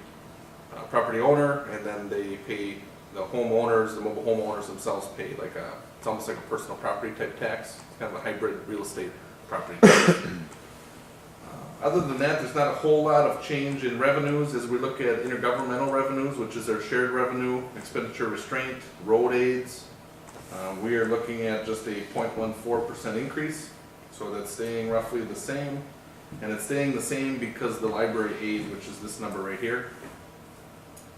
property owner, and then they pay the homeowners, the mobile homeowners themselves pay it's almost like a personal property type tax. It's kind of a hybrid real estate property tax. Other than that, there's not a whole lot of change in revenues as we look at intergovernmental revenues, which is our shared revenue, expenditure restraint, road aids. We are looking at just a 0.14% increase, so that's staying roughly the same. And it's staying the same because the library aid, which is this number right here.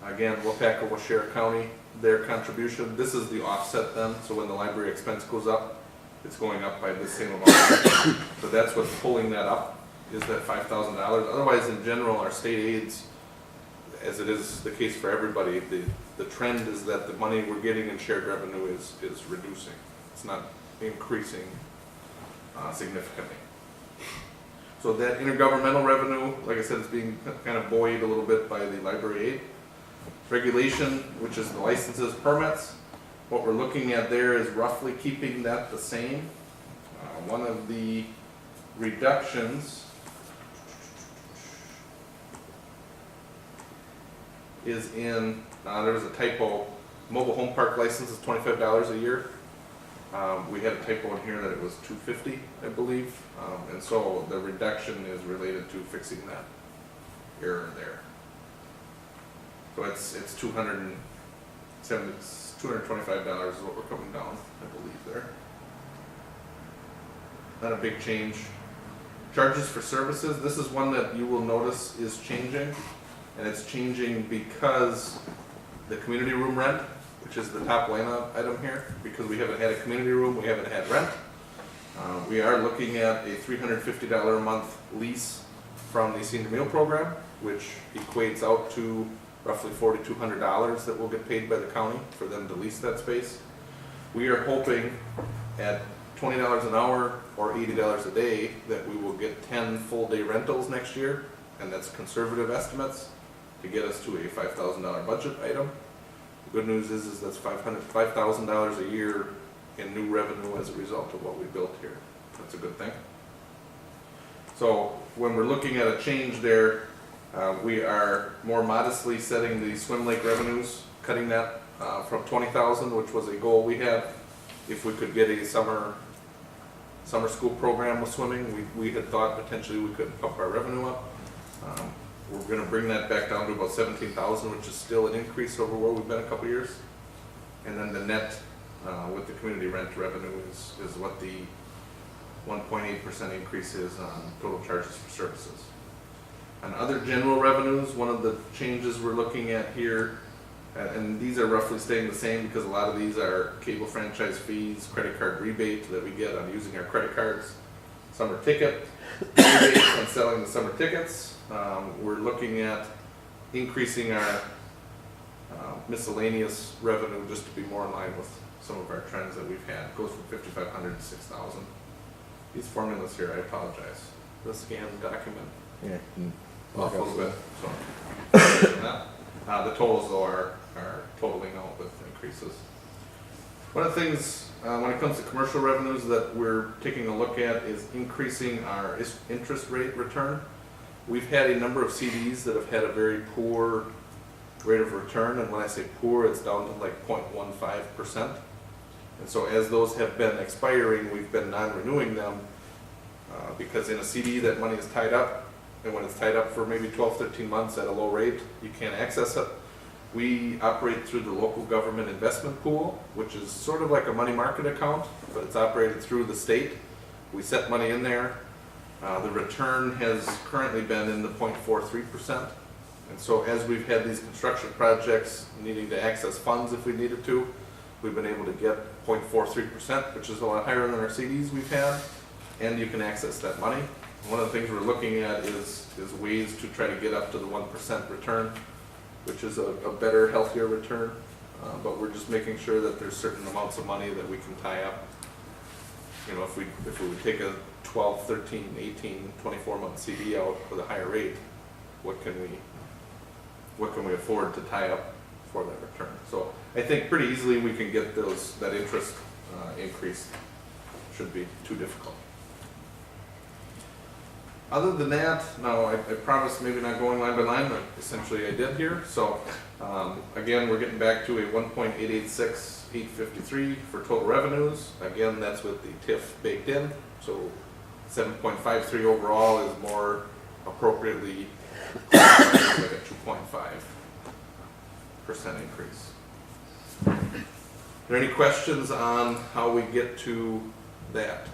Again, Weyauwega will share county their contribution. This is the offset then, so when the library expense goes up, it's going up by the same amount. So that's what's pulling that up, is that $5,000. Otherwise, in general, our state aids, as it is the case for everybody, the trend is that the money we're getting in shared revenue is reducing. It's not increasing significantly. So that intergovernmental revenue, like I said, is being kind of buoyed a little bit by the library aid. Regulation, which is the licenses, permits. what we're looking at there is roughly keeping that the same. One of the reductions is in, there was a typo, mobile home park license is $25 a year. We had a typo in here that it was $250, I believe, and so the reduction is related to fixing that error there. So it's $225 is what we're coming down, I believe there. Not a big change. Charges for services, this is one that you will notice is changing, and it's changing because the community room rent, which is the top line item here, because we haven't had a community room, we haven't had rent. We are looking at a $350 a month lease from the senior meal program, which equates out to roughly $4,200 that will get paid by the county for them to lease that space. We are hoping at $20 an hour or $80 a day that we will get 10 full day rentals next year, and that's conservative estimates to get us to a $5,000 budget item. The good news is that's $5,000 a year in new revenue as a result of what we built here. That's a good thing. So when we're looking at a change there, we are more modestly setting the swim lake revenues, cutting that from $20,000, which was a goal we had. If we could get a summer school program with swimming, we had thought potentially we could pump our revenue up. We're going to bring that back down to about $17,000, which is still an increase over where we've been a couple years. And then the net with the community rent revenue is what the 1.8% increase is on total charges for services. On other general revenues, one of the changes we're looking at here, and these are roughly staying the same because a lot of these are cable franchise fees, credit card rebate that we get on using our credit cards, summer ticket rebate on selling the summer tickets. We're looking at increasing our miscellaneous revenue just to be more in line with some of our trends that we've had. It goes from $5,500 to $6,000. These formulas here, I apologize. The scanned document. Yeah. Off a little bit, so. The totals though are totaling out with increases. One of the things, when it comes to commercial revenues that we're taking a look at is increasing our interest rate return. We've had a number of CDs that have had a very poor rate of return, and when I say poor, it's down to like 0.15%. And so as those have been expiring, we've been non-renewing them because in a CD that money is tied up, and when it's tied up for maybe 12, 13 months at a low rate, you can't access it. We operate through the local government investment pool, which is sort of like a money market account, but it's operated through the state. We set money in there. The return has currently been in the 0.43%. And so as we've had these construction projects needing to access funds if we needed to, we've been able to get 0.43%, which is a lot higher than our CDs we've had, and you can access that money. One of the things we're looking at is ways to try to get up to the 1% return, which is a better, healthier return. But we're just making sure that there's certain amounts of money that we can tie up. You know, if we would take a 12, 13, 18, 24-month CD out with a higher rate, what can we afford to tie up for that return? So I think pretty easily we can get that interest increase. Shouldn't be too difficult. Other than that, no, I promised maybe not going line by line, but essentially I did here. So again, we're getting back to a 1.886853 for total revenues. Again, that's with the TIF baked in. So 7.53 overall is more appropriately like a 2.5% increase. Are there any questions on how we get to that?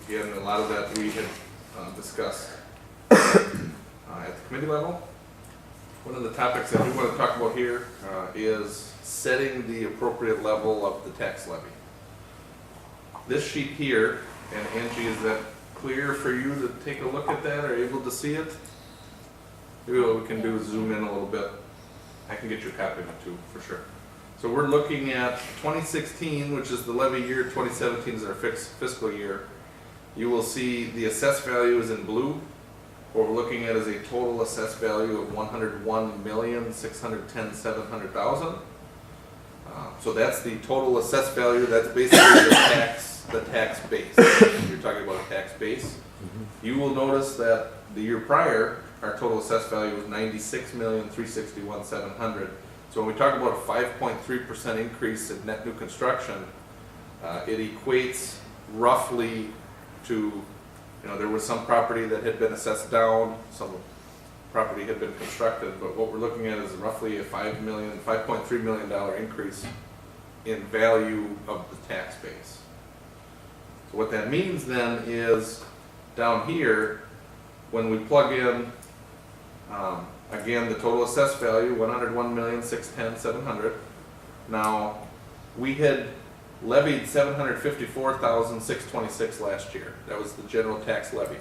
Again, a lot of that we had discussed at the committee level. One of the topics that we want to talk about here is setting the appropriate level of the tax levy. This sheet here, and Angie, is that clear for you to take a look at that? Are you able to see it? Maybe what we can do is zoom in a little bit. I can get you a copy of it too, for sure. So we're looking at 2016, which is the levy year, 2017 is our fiscal year. You will see the assessed value is in blue. What we're looking at is a total assessed value of $101,610,700. So that's the total assessed value, that's basically the tax base. You're talking about a tax base. You will notice that the year prior, our total assessed value was 96,361,700. So when we talk about a 5.3% increase in net new construction, it equates roughly to, there was some property that had been assessed down, some property had been constructed, but what we're looking at is roughly a $5.3 million increase in value of the tax base. So what that means then is down here, when we plug in, again, the total assessed value, 101,610,700. Now, we had levied 754,626 last year. That was the general tax levy.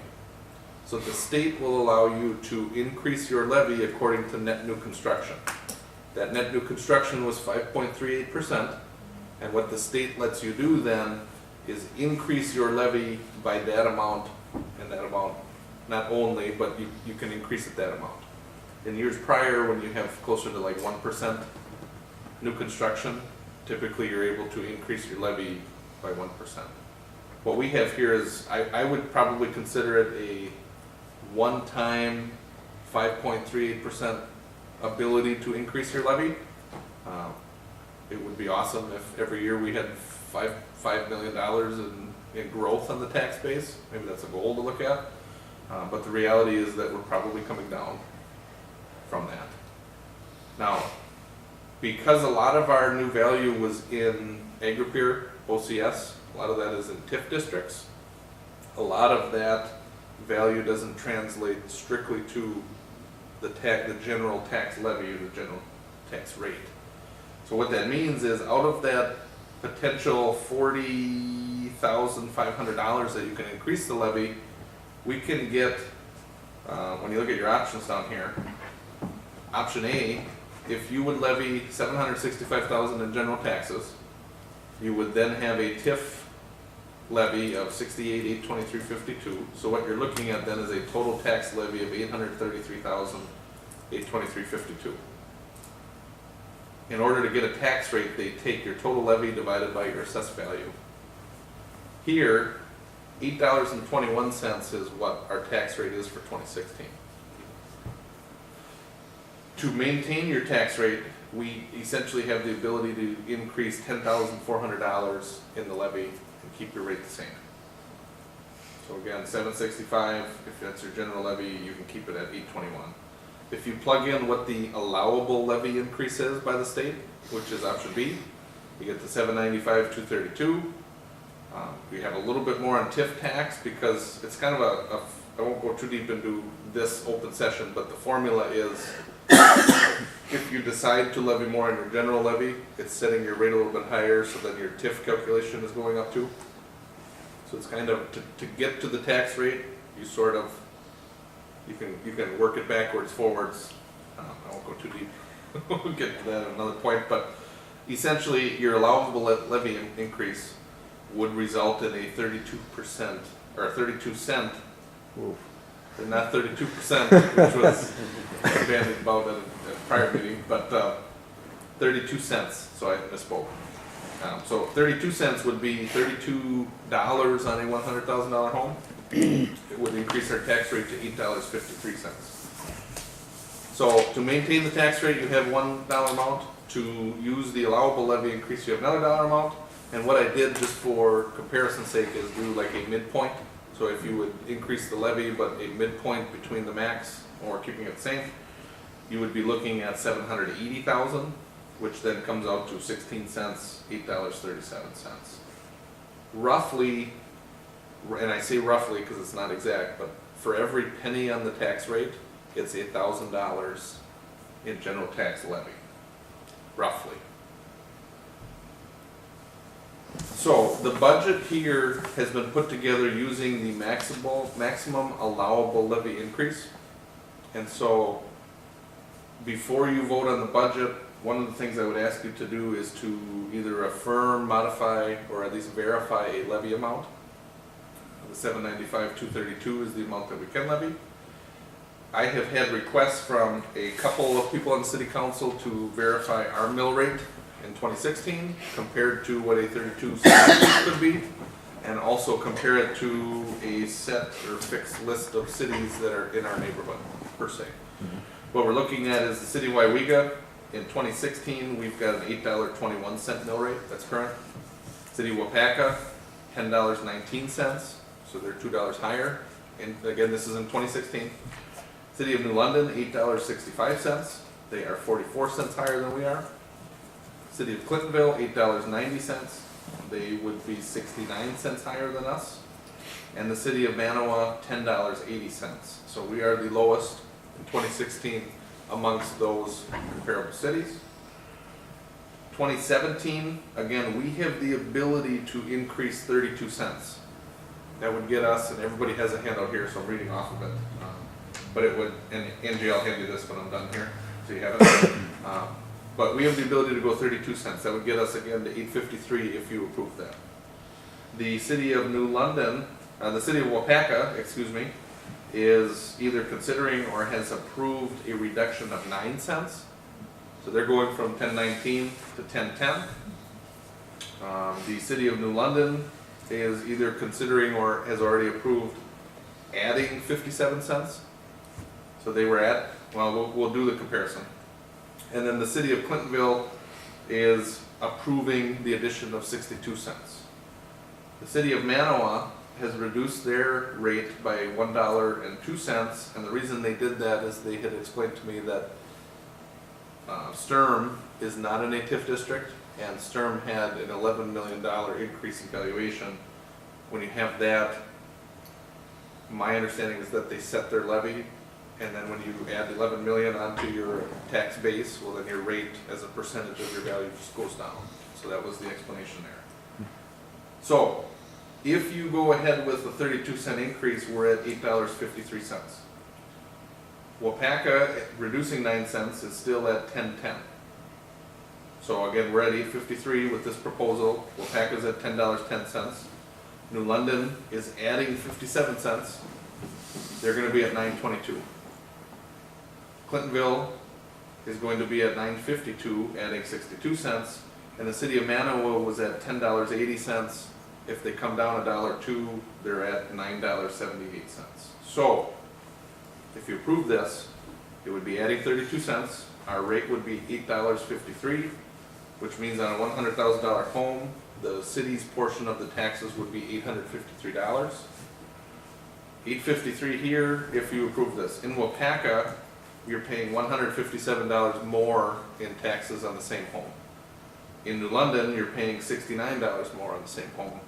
So the state will allow you to increase your levy according to net new construction. That net new construction was 5.38%, and what the state lets you do then is increase your levy by that amount, and that amount not only, but you can increase it that amount. In years prior, when you have closer to like 1% new construction, typically you're able to increase your levy by 1%. What we have here is, I would probably consider it a one-time 5.38% ability to increase your levy. It would be awesome if every year we had $5 million in growth on the tax base. Maybe that's a goal to look at. But the reality is that we're probably coming down from that. Now, because a lot of our new value was in Agri-Peer, OCS, a lot of that is in TIF districts, a lot of that value doesn't translate strictly to the general tax levy or the general tax rate. So what that means is out of that potential $40,500 that you can increase the levy, we can get, when you look at your options down here, option A, if you would levy $765,000 in general taxes, you would then have a TIF levy of $68,823.52. So what you're looking at then is a total tax levy of $833,823.52. In order to get a tax rate, they take your total levy divided by your assessed value. Here, $8.21 is what our tax rate is for 2016. To maintain your tax rate, we essentially have the ability to increase $10,400 in the levy and keep your rate the same. So again, $765, if that's your general levy, you can keep it at $821. If you plug in what the allowable levy increase is by the state, which is option B, you get the $795,232. We have a little bit more on TIF tax because it's kind of I won't go too deep into this open session, but the formula is if you decide to levy more on your general levy, it's setting your rate a little bit higher, so then your TIF calculation is going up too. So it's kind of, to get to the tax rate, you sort of, you can work it backwards, forwards. I won't go too deep. We'll get to that at another point, but essentially your allowable levy increase would result in a 32% or a 32 cent. Oof. Not 32%, which was bandied about at a prior meeting, but 32 cents, so I misspoke. So 32 cents would be $32 on a $100,000 home. It would increase our tax rate to $8.53. So to maintain the tax rate, you have $1 amount. To use the allowable levy increase, you have another dollar amount. And what I did, just for comparison's sake, is do like a midpoint. So if you would increase the levy, but a midpoint between the max or keeping it the same, you would be looking at $780,000, which then comes out to 16 cents, $8.37. Roughly, and I say roughly because it's not exact, but for every penny on the tax rate, it's $1,000 in general tax levy, roughly. So the budget here has been put together using the maximum allowable levy increase. And so before you vote on the budget, one of the things I would ask you to do is to either affirm, modify, or at least verify a levy amount. The $795,232 is the amount that we can levy. I have had requests from a couple of people on the city council to verify our mill rate, in 2016 compared to what a 32 cent could be, and also compare it to a set or fixed list of cities that are in our neighborhood, per se. What we're looking at is the city of Weyauwega. In 2016, we've got an $8.21 mill rate, that's current. City of Weyauwega, $10.19, so they're $2 higher. And again, this is in 2016. City of New London, $8.65, they are 44 cents higher than we are. City of Clintonville, $8.90, they would be 69 cents higher than us. And the city of Manawa, $10.80. So we are the lowest in 2016 amongst those comparable cities. 2017, again, we have the ability to increase 32 cents. That would get us, and everybody has a handout here, so I'm reading off of it. But it would, and Angie, I'll hand you this when I'm done here, so you have it. But we have the ability to go 32 cents. That would get us again to 8.53 if you approve that. The city of New London, the city of Weyauwega, excuse me, is either considering or has approved a reduction of 9 cents. So they're going from 10.19 to 10.10. The city of New London is either considering or has already approved adding 57 cents. So they were at, well, we'll do the comparison. And then the city of Clintonville is approving the addition of 62 cents. The city of Manawa has reduced their rate by $1.02, and the reason they did that is they had explained to me that Sturm is not an ATIF district, and Sturm had an $11 million increase in valuation. When you have that, my understanding is that they set their levy, and then when you add 11 million onto your tax base, well then your rate as a percentage of your value just goes down. So that was the explanation there. So if you go ahead with the 32 cent increase, we're at $8.53. Weyauwega, reducing 9 cents, is still at 10.10. So again, we're at 8.53 with this proposal. Weyauwega's at $10.10. New London is adding 57 cents. They're going to be at 9.22. Clintonville is going to be at 9.52, adding 62 cents. And the city of Manawa was at $10.80. If they come down $1.02, they're at $9.78. So if you approve this, it would be adding 32 cents. Our rate would be $8.53, which means on a $100,000 home, the city's portion of the taxes would be $853. $853 here if you approve this. In Weyauwega, you're paying $157 more in taxes on the same home. In New London, you're paying $69 more on the same home.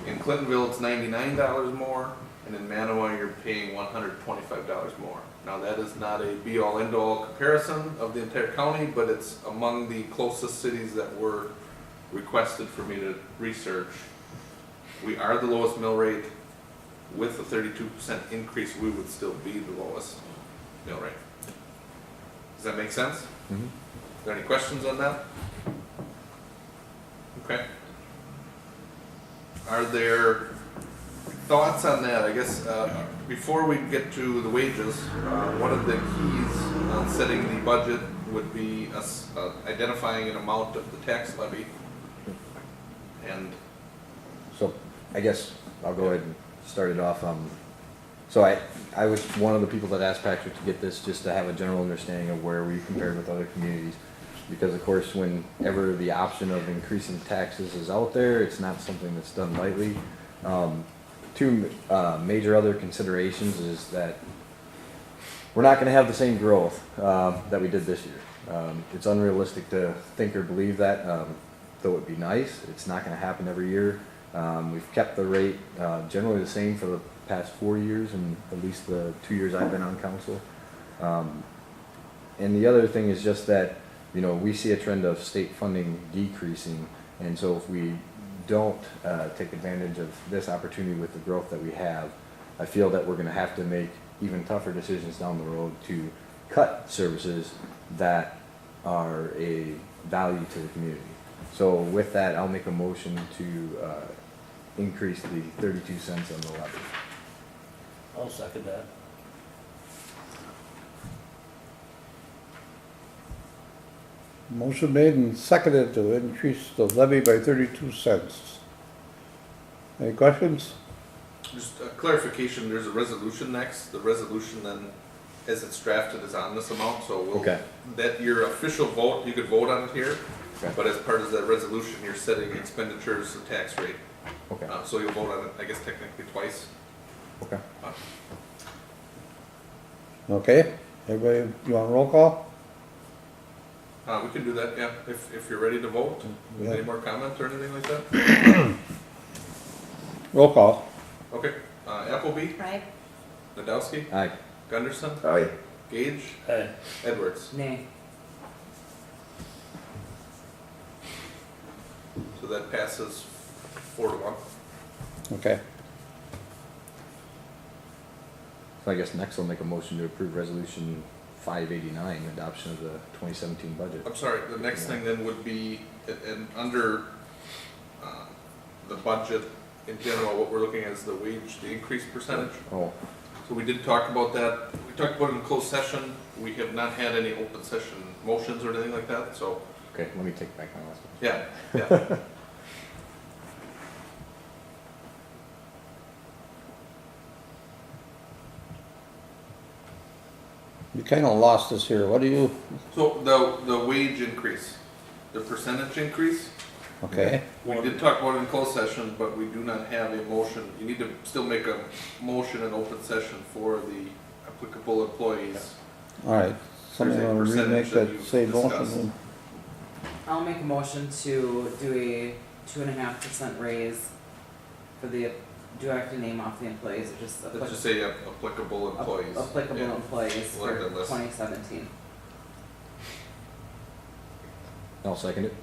In Clintonville, it's $99 more, and in Manawa, you're paying $125 more. Now, that is not a be-all, end-all comparison of the entire county, but it's among the closest cities that were requested for me to research. We are the lowest mill rate. With a 32% increase, we would still be the lowest mill rate. Does that make sense? Mm-hmm. Are there any questions on that? Okay. Are there thoughts on that? I guess before we get to the wages, one of the keys on setting the budget would be us identifying an amount of the tax levy. And So I guess I'll go ahead and start it off. So I was one of the people that asked Patrick to get this just to have a general understanding of where we compared with other communities. Because of course, whenever the option of increasing taxes is out there, it's not something that's done lightly. Two major other considerations is that we're not going to have the same growth that we did this year. It's unrealistic to think or believe that, though it'd be nice. It's not going to happen every year. We've kept the rate generally the same for the past 4 years, and at least the 2 years I've been on council. And the other thing is just that, you know, we see a trend of state funding decreasing, and so if we don't take advantage of this opportunity with the growth that we have, I feel that we're going to have to make even tougher decisions down the road to cut services that are a value to the community. So with that, I'll make a motion to increase the 32 cents on the levy. I'll second that. Motion made and seconded to increase the levy by 32 cents. Any questions? Just a clarification, there's a resolution next. The resolution then, as it's drafted, is on this amount, so we'll, Okay. that your official vote, you could vote on it here. Okay. But as part of that resolution, you're setting expenditures and tax rate. Okay, So you'll vote on it, I guess technically twice. okay. Okay, everybody, you want a roll call? We can do that, yeah, if you're ready to vote. Yeah. Any more comments or anything like that? Roll call. Okay, Appleby, Aye. Nadowski, Aye. Gunderson, Aye. Gage, Aye. Edwards. Nay. So that passes 4-1. Okay. So I guess next I'll make a motion to approve resolution 589, adoption of the 2017 budget. I'm sorry, the next thing then would be, and under the budget in general, what we're looking at is the wage, the increase percentage. Oh, So we did talk about that, we talked about it in closed session, we have not had any open session motions or anything like that, so, okay, let me take back my last one. yeah, yeah. You kinda lost us here. What do you, So the wage increase, the percentage increase, okay, we did talk about it in closed session, but we do not have a motion. You need to still make a motion in open session for the applicable employees. all right. Somebody There's a wanna remake percentage that that you've same discussed. motion? I'll make a motion to do a 2.5% raise for the, do I have to name off the employees or just? Let's just say applicable employees. Applicable Yeah. employees We'll have for that list. 2017. I'll second it.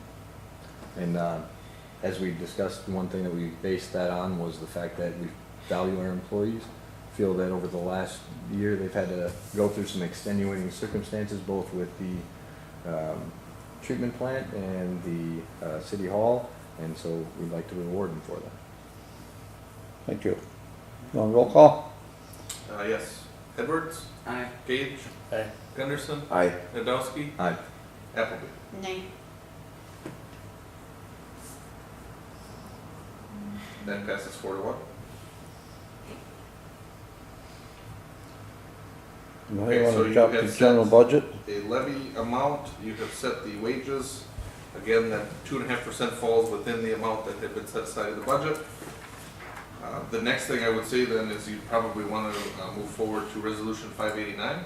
And as we discussed, one thing that we based that on was the fact that we value our employees. Feel that over the last year, they've had to go through some extenuating circumstances, both with the treatment plant and the city hall, and so we'd like to reward them for that. Thank you. You want a roll call? Yes. Edwards, Aye. Gage, Aye. Gunderson, Aye. Nadowski, Aye. Appleby. Nay. That passes 4-1. You Okay, so wanna you jump have to set- general budget? A levy amount, you have set the wages. Again, that 2.5% falls within the amount that had been set aside in the budget. The next thing I would say then is you probably want to move forward to resolution 589.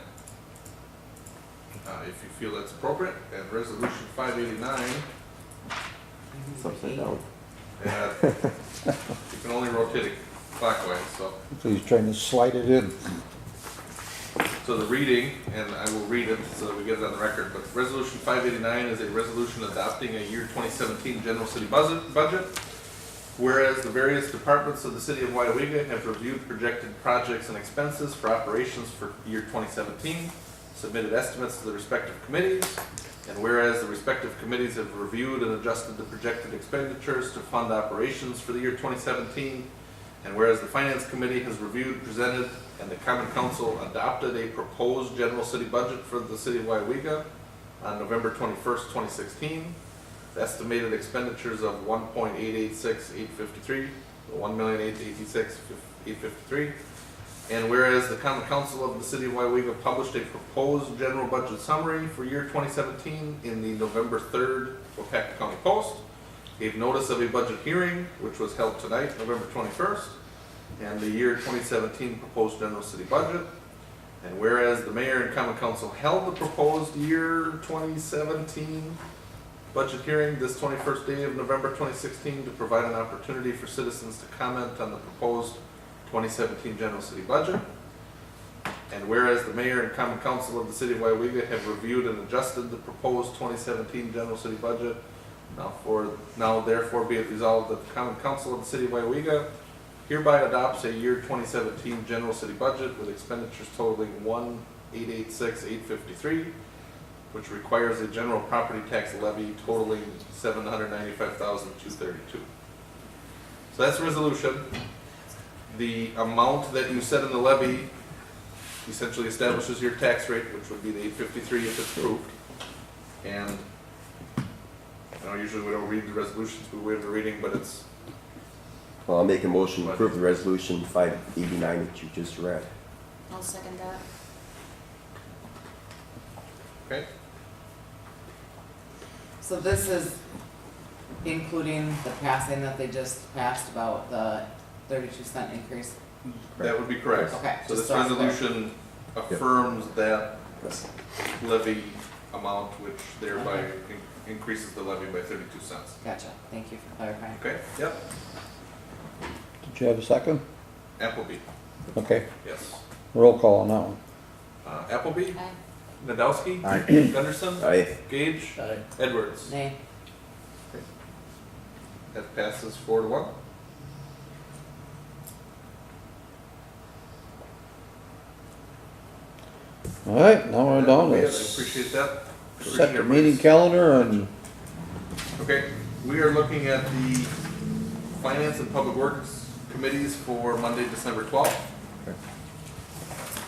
If you feel that's appropriate, and resolution 589, It's upside down. you can only rotate it clockwise, so. So he's trying to slide it in. So the reading, and I will read it so that we get it on the record, but resolution 589 is a resolution adopting a year 2017 general city budget. Whereas the various departments of the city of Weyauwega have reviewed projected projects and expenses for operations for year 2017, submitted estimates to the respective committees, and whereas the respective committees have reviewed and adjusted the projected expenditures to fund operations for the year 2017, and whereas the finance committee has reviewed, presented, and the common council adopted a proposed general city budget for the city of Weyauwega on November 21st, 2016, the estimated expenditures of $1,886,853, $1,886,853. And whereas the common council of the city of Weyauwega published a proposed general budget summary for year 2017 in the November 3rd Wapaka County Post, gave notice of a budget hearing, which was held tonight, November 21st, and the year 2017 proposed general city budget. And whereas the mayor and common council held the proposed year 2017 budget hearing this 21st day of November 2016 to provide an opportunity for citizens to comment on the proposed 2017 general city budget. And whereas the mayor and common council of the city of Weyauwega have reviewed and adjusted the proposed 2017 general city budget, now therefore be it resolved that the common council of the city of Weyauwega hereby adopts a year 2017 general city budget with expenditures totaling $1,886,853, which requires a general property tax levy totaling $795,232. So that's the resolution. The amount that you set in the levy essentially establishes your tax rate, which would be the $853 if it's approved. And I know usually we don't read the resolutions, we waive the reading, but it's, Well, I'll make a motion to approve the resolution 589 that you just read. I'll second that. okay? So this is including the passing that they just passed about the 32-cent increase? That would be correct. Okay, So just this so I'm clear. resolution affirms that Yes. levy amount, which thereby increases the levy by 32 cents. Gotcha, thank you for clarifying. Okay, yep, Did you have a second? Appleby, Okay, yes. roll call on that one. Appleby, Aye. Nadowski, Aye. Gunderson, Aye. Gage, Aye. Edwards. Nay. That passes 4-1. All right, now we're down I to appreciate that. set the meeting calendar and Okay, we are looking at the Finance and Public Works Committees for Monday, December 12th. Okay.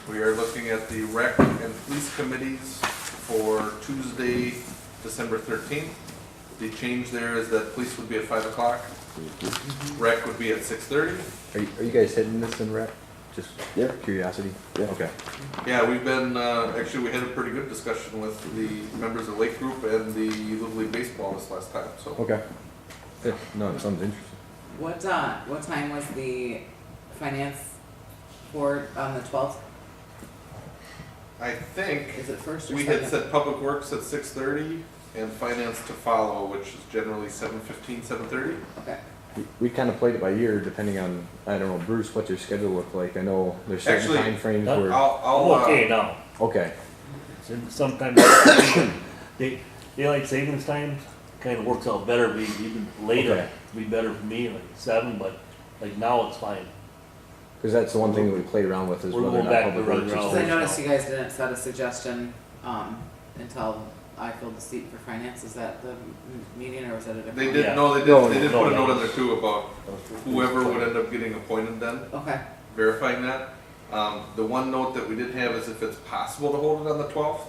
We are looking at the Rec and Police Committees for Tuesday, December 13th. The change there is that police would be at 5 o'clock, rec would be at 6:30. Are you guys hitting this in rep? Just Yeah. curiosity? Yeah. Okay. Yeah, we've been, actually, we had a pretty good discussion with the members of Lake Group and the Little League Baseball this last time, so. Okay. Yeah, no, it sounds interesting. What time was the finance board on the 12th? I think Is it first or we had second? said Public Works at 6:30 and Finance to follow, which is generally 7:15, 7:30. Okay, We kind of played it by ear, depending on, I don't know, Bruce, what your schedule looked like. I know there's certain Actually, time frames I'll- where, I'll, I'm okay now. okay, Sometimes daylight savings time kind of works out better, be even later, Okay. be better for me, like 7, but like now it's fine. because that's the one thing that we played around with is We're whether or going not back to public running works is. around. because I noticed you guys didn't set a suggestion, until I filled the seat for finance, is that the meeting or was that a different? they one? did, Yeah. no, they No, did, they did no, put a no. note in there too about whoever would end up getting appointed then, Okay, verifying that. The one note that we did have is if it's possible to hold it on the 12th.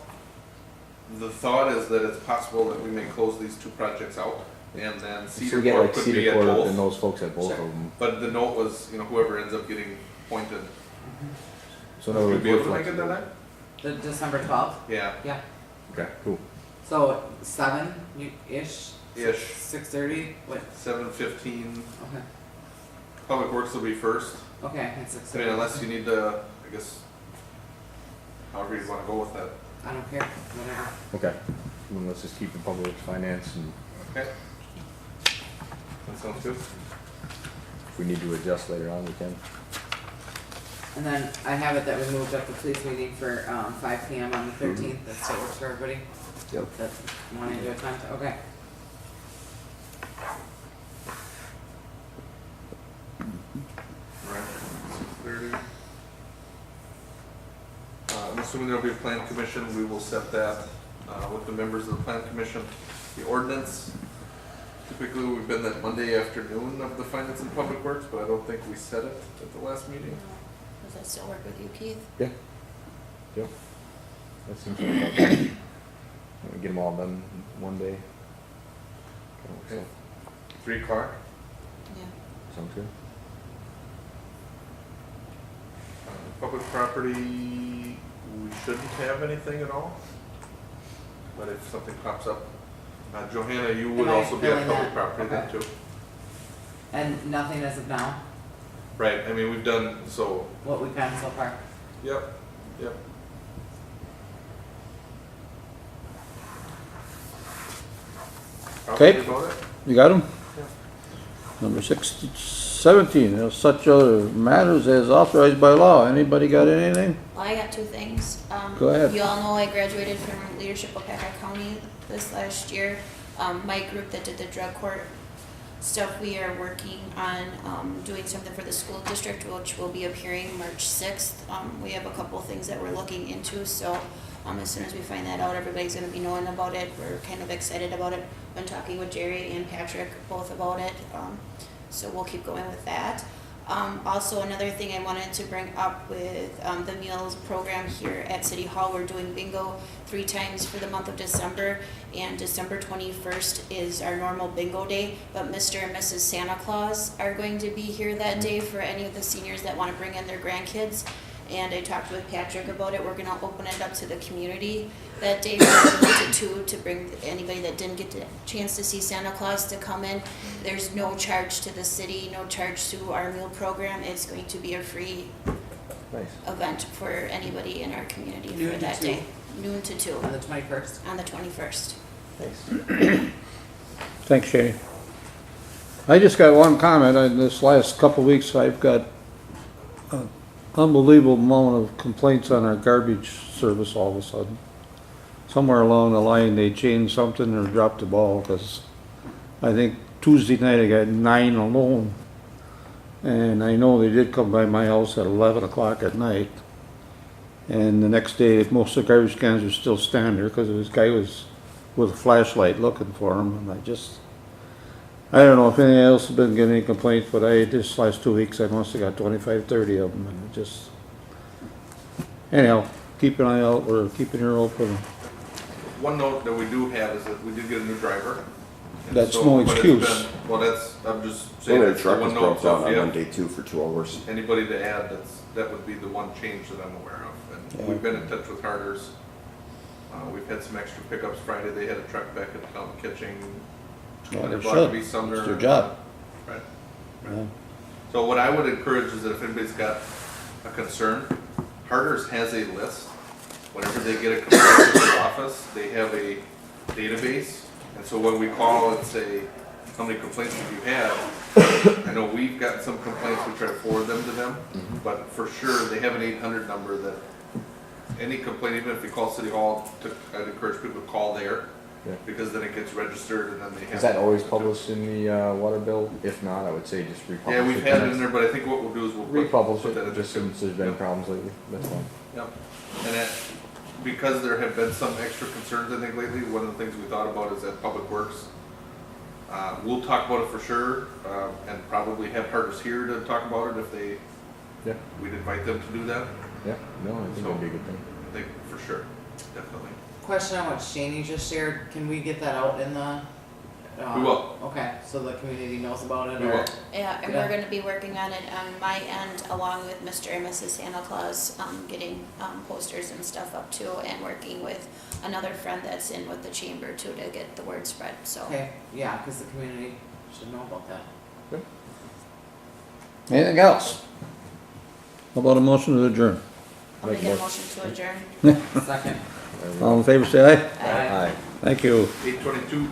The thought is that it's possible that we may close these two projects out and then So we Cedar get Court like could be Cedar at Court and both. those folks at both Sure. of them. But the note was, whoever ends up getting appointed, So in other would words, be able we're to make it that flexible. night? the December 12th, Yeah, yeah, Okay, cool. so 7-ish, ish, 6:30, what, 7:15. okay, Public Works will be first. okay, at I mean, 6:30. unless you need to, I guess, however you wanna go with that. I don't care, whatever. Okay. Then let's just keep the public works finance and Okay? That sounds good. if we need to adjust later on, we can. And then I have it that we moved up the police meeting for 5 PM on the 13th, that still works for everybody? Yep. That's wanting to do a time, okay. Right, 6:30. I'm assuming there'll be a plan commission, we will set that, with the members of the plan commission. The ordinance, typically we've been that Monday afternoon of the finance and public works, but I don't think we set it at the last meeting. Does that still work with you, Keith? Yep. That seems like that. We get them all done one day. Okay. 3 o'clock. Yeah. Sounds good. Public property, we shouldn't have anything at all. But if something pops up, Johanna, you would Am I also be on filling public that? property then Okay. too. And nothing as of now, Right, I mean, we've done, so, what we've done so far? yep, yep. Okay. Probably about it. You got them? Yeah. Number 17, such other matters as authorized by law. Anybody got anything? Well, I got 2 things. Go ahead. You all know I graduated from leadership of Weyauwega County this last year. My group that did the drug court stuff, we are working on doing something for the school district, which will be appearing March 6th. We have a couple things that we're looking into, so as soon as we find that out, everybody's gonna be knowing about it. We're kind of excited about it. Been talking with Jerry and Patrick both about it, so we'll keep going with that. Also, another thing I wanted to bring up with the meals program here at City Hall, we're doing bingo 3 times for the month of December, and December 21st is our normal bingo day, but Mr. and Mrs. Santa Claus are going to be here that day for any of the seniors that want to bring in their grandkids. And I talked with Patrick about it. We're gonna open it up to the community that day from 1 to 2 to bring anybody that didn't get the chance to see Santa Claus to come in. There's no charge to the city, no charge to our meal program. It's going to be a free Nice. event for anybody in our community Noon for to that 2. day. Noon to 2 On the 21st. on the 21st. Nice. Thanks, Shane. I just got one comment. In this last couple of weeks, I've got an unbelievable amount of complaints on our garbage service all of a sudden. Somewhere along the line, they changed something or dropped the ball, because I think Tuesday night I got 9 alone. And I know they did come by my house at 11 o'clock at night. And the next day, most of the garbage cans are still standing there, because this guy was with a flashlight looking for them, and I don't know if anyone else has been getting any complaints, but this last 2 weeks, I must have got 25, 30 of them, and it just, anyhow, keep an eye out, we're keeping her open. One note that we do have is that we did get a new driver. And That's so- no but it's excuse. been- Well, I'm just saying, Well, that's their the truck was one note, broke so down if on you have Monday too for 2 hours. anybody to add, that would be the one change that I'm aware of. And we've been in touch with Harders. We've had some extra pickups Friday, they had a truck back at Town Kitching. Well, And they they brought it to should. be Sumner. It's their job. Right. Yeah. So what I would encourage is that if anybody's got a concern, Harders has a list. Whenever they get a complaint to their office, they have a database. And so when we call and say, how many complaints have you had? I know we've gotten some complaints, we try to forward them to them. But for sure, they have an 800 number that any complaint, even if you call City Hall, I'd encourage people to call there. Yeah. Because then it gets registered and then they have. Is that always published in the water bill? If not, I would say just republish it. Yeah, we've had it in there, but I think what we'll do is we'll Republish put that in it, just since there's been Yep. problems lately. That's fine. Yep. And that, because there have been some extra concerns, I think lately, one of the things we thought about is that Public Works. We'll talk about it for sure, and probably have Harders here to talk about it if Yeah. we'd invite them to do that. Yeah. No, I think that'd be a good thing. I think for sure, definitely. Question on what Shaney just shared, can we get that out in the? We will. Okay, so the community knows about it, We or? will. Yeah, and Yeah. we're gonna be working on it on my end, along with Mr. and Mrs. Santa Claus, getting posters and stuff up too, and working with another friend that's in with the chamber too to get the word spread, so. Okay, yeah, cause the community should know about that. Anything else? How about a motion to adjourn? I'll Make make a a motion to adjourn. Second. All in favor, say aye. Aye. Aye. Thank you. 8:22.